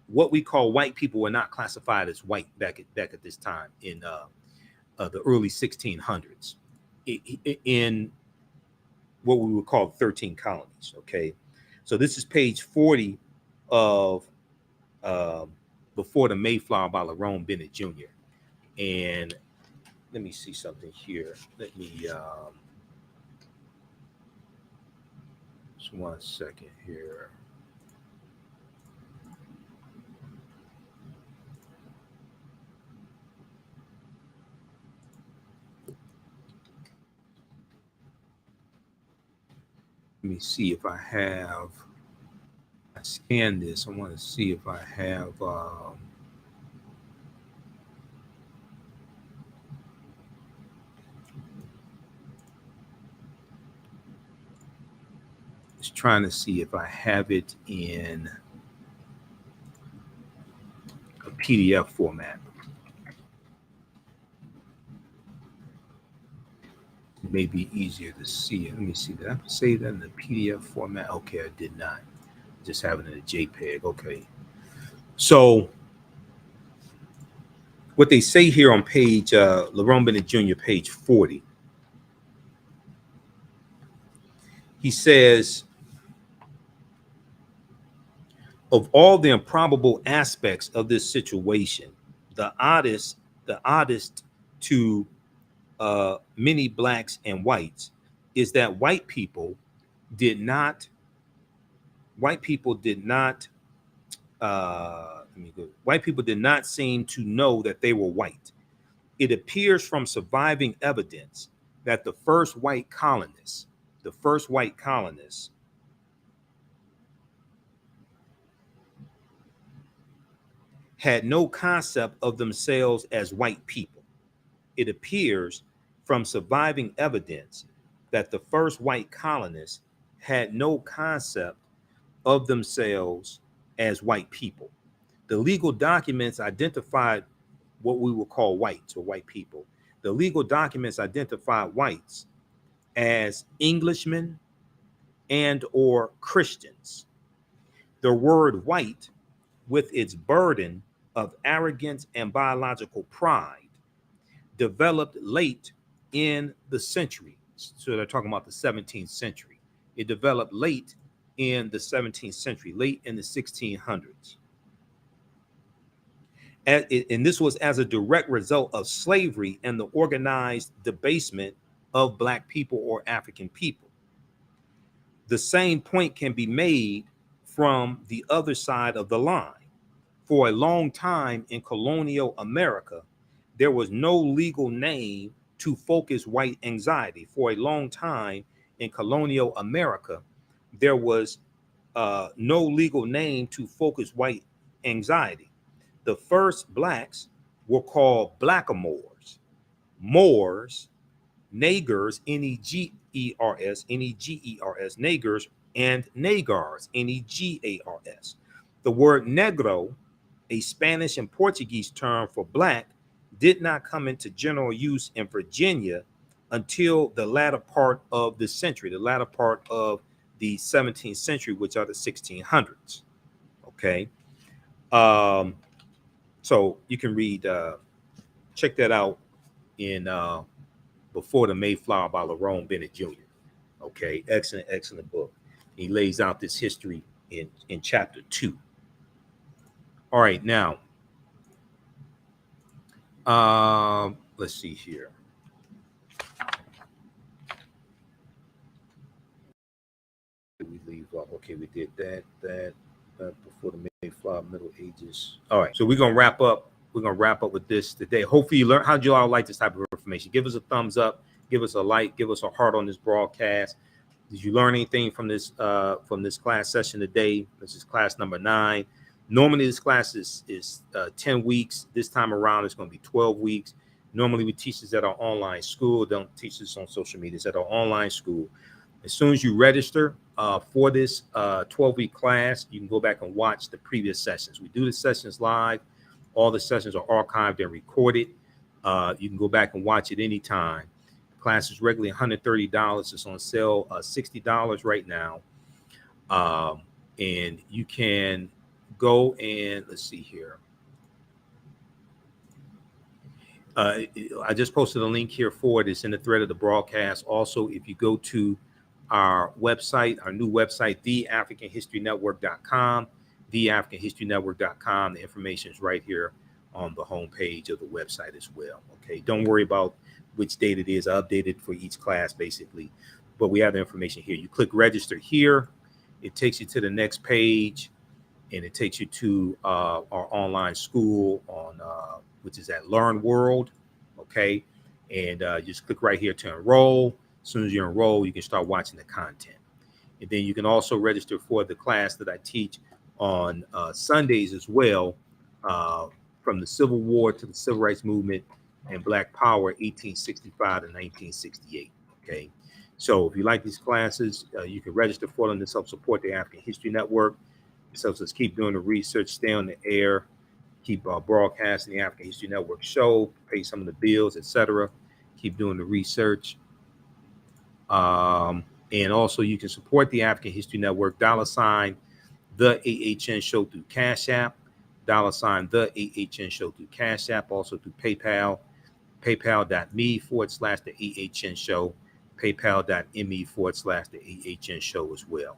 what we call white people were not classified as white back at this time in the early 1600s in what we would call 13 colonies, okay? So this is page 40 of Before the Mayflower by Lerone Bennett Jr. And let me see something here. Let me just 1 second here. Let me see if I scanned this. I want to see if I have just trying to see if I have it in a PDF format. It may be easier to see it. Let me see. Did I save that in the PDF format? Okay, I did not. Just have it in a JPEG. Okay. So what they say here on page Lerone Bennett Jr., page 40, he says, of all the improbable aspects of this situation, the oddest to many blacks and whites is that white people did not seem to know that they were white. It appears from surviving evidence that the first white colonists had no concept of themselves as white people. It appears from surviving evidence that the first white colonists had no concept of themselves as white people. The legal documents identified what we will call whites or white people. The legal documents identified whites as Englishmen and or Christians. The word white, with its burden of arrogance and biological pride, developed late in the century. So they're talking about the 17th century. It developed late in the 17th century, late in the 1600s. And this was as a direct result of slavery and the organized debasement of Black people or African people. The same point can be made from the other side of the line. For a long time in colonial America, there was no legal name to focus white anxiety. For a long time in colonial America, there was no legal name to focus white anxiety. The first Blacks were called blackamoors, Moors, Nagers, Negers, Nagers, and Nagars, Negars. The word negro, a Spanish and Portuguese term for Black, did not come into general use in Virginia until the latter part of the century, the latter part of the 17th century, which are the 1600s. Okay. So you can read, check that out in Before the Mayflower by Lerone Bennett Jr. Okay, excellent book. He lays out this history in chapter 2. All right, now, let's see here. We leave off. Okay, we did that before the Mayflower, Middle Ages. All right, so we're gonna wrap up. We're gonna wrap up with this today. Hopefully, you learn. How'd you all like this type of information? Give us a thumbs up. Give us a like. Give us a heart on this broadcast. Did you learn anything from this class session today? This is class number 9. Normally, this class is 10 weeks. This time around, it's going to be 12 weeks. Normally, we teach this at our online school. Don't teach this on social media. It's at our online school. As soon as you register for this 12-week class, you can go back and watch the previous sessions. We do the sessions live. All the sessions are archived and recorded. You can go back and watch it anytime. The class is regularly $130. It's on sale $60 right now. And you can go and let's see here. I just posted a link here for it. It's in the thread of the broadcast. Also, if you go to our website, our new website, theafricanhistorynetwork.com, theafricanhistorynetwork.com. The information is right here on the homepage of the website as well. Okay, don't worry about which date it is. I update it for each class basically, but we have the information here. You click register here. It takes you to the next page, and it takes you to our online school on which is at Learn World. Okay, and just click right here to enroll. As soon as you enroll, you can start watching the content. And then you can also register for the class that I teach on Sundays as well, from the Civil War to the Civil Rights Movement and Black Power, 1865 to 1968. Okay, so if you like these classes, you can register for them. This helps support the African History Network. This helps us keep doing the research, stay on the air, keep broadcasting the African History Network show, pay some of the bills, etc. Keep doing the research. And also you can support the African History Network, $ the AHN show through Cash App, $ the AHN show through Cash App, also through PayPal, paypal.me/the AHN show, paypal.me/the AHN show as well.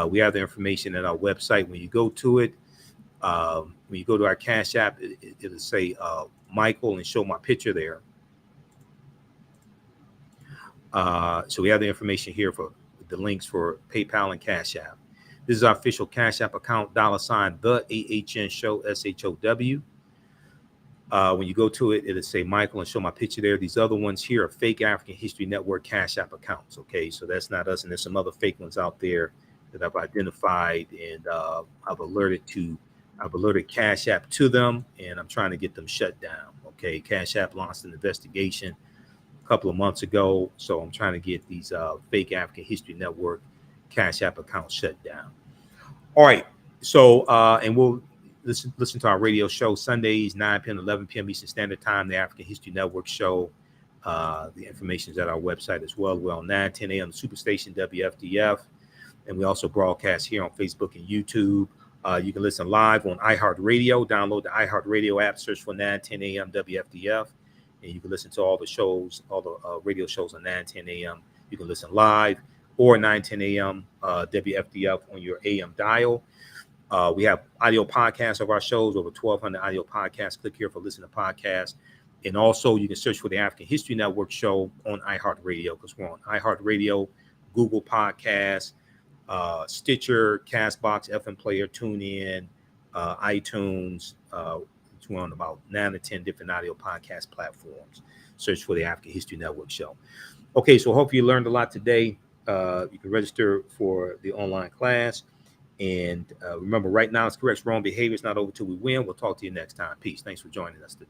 We have the information at our website. When you go to it, when you go to our Cash App, it'll say Michael and show my picture there. So we have the information here for the links for PayPal and Cash App. This is our official Cash App account, $ the AHN show, SHOW. When you go to it, it'll say Michael and show my picture there. These other ones here are fake African History Network Cash App accounts. Okay, so that's not us, and there's some other fake ones out there that I've identified, and I've alerted Cash App to them, and I'm trying to get them shut down. Okay, Cash App launched an investigation a couple of months ago, so I'm trying to get these fake African History Network Cash App accounts shut down. All right, so and we'll listen to our radio show Sundays 9 p.m. 11 p.m. Eastern Standard Time, the African History Network show. The information is at our website as well. We're on 9:10 a.m. Superstation WFDF, and we also broadcast here on Facebook and YouTube. You can listen live on iHeartRadio. Download the iHeartRadio app, search for 9:10 a.m. WFDF, and you can listen to all the shows, all the radio shows on 9:10 a.m. You can listen live or 9:10 a.m. WFDF on your AM dial. We have audio podcasts of our shows, over 1,200 audio podcasts. Click here for listen to podcasts. And also, you can search for the African History Network show on iHeartRadio, because we're on iHeartRadio, Google Podcasts, Stitcher, Castbox, FM Player, TuneIn, iTunes. We're on about 9 to 10 different audio podcast platforms. Search for the African History Network show. Okay, so hopefully you learned a lot today. You can register for the online class. And remember, right now it's correct. Wrong behavior is not over till we win. We'll talk to you next time. Peace. Thanks for joining us today.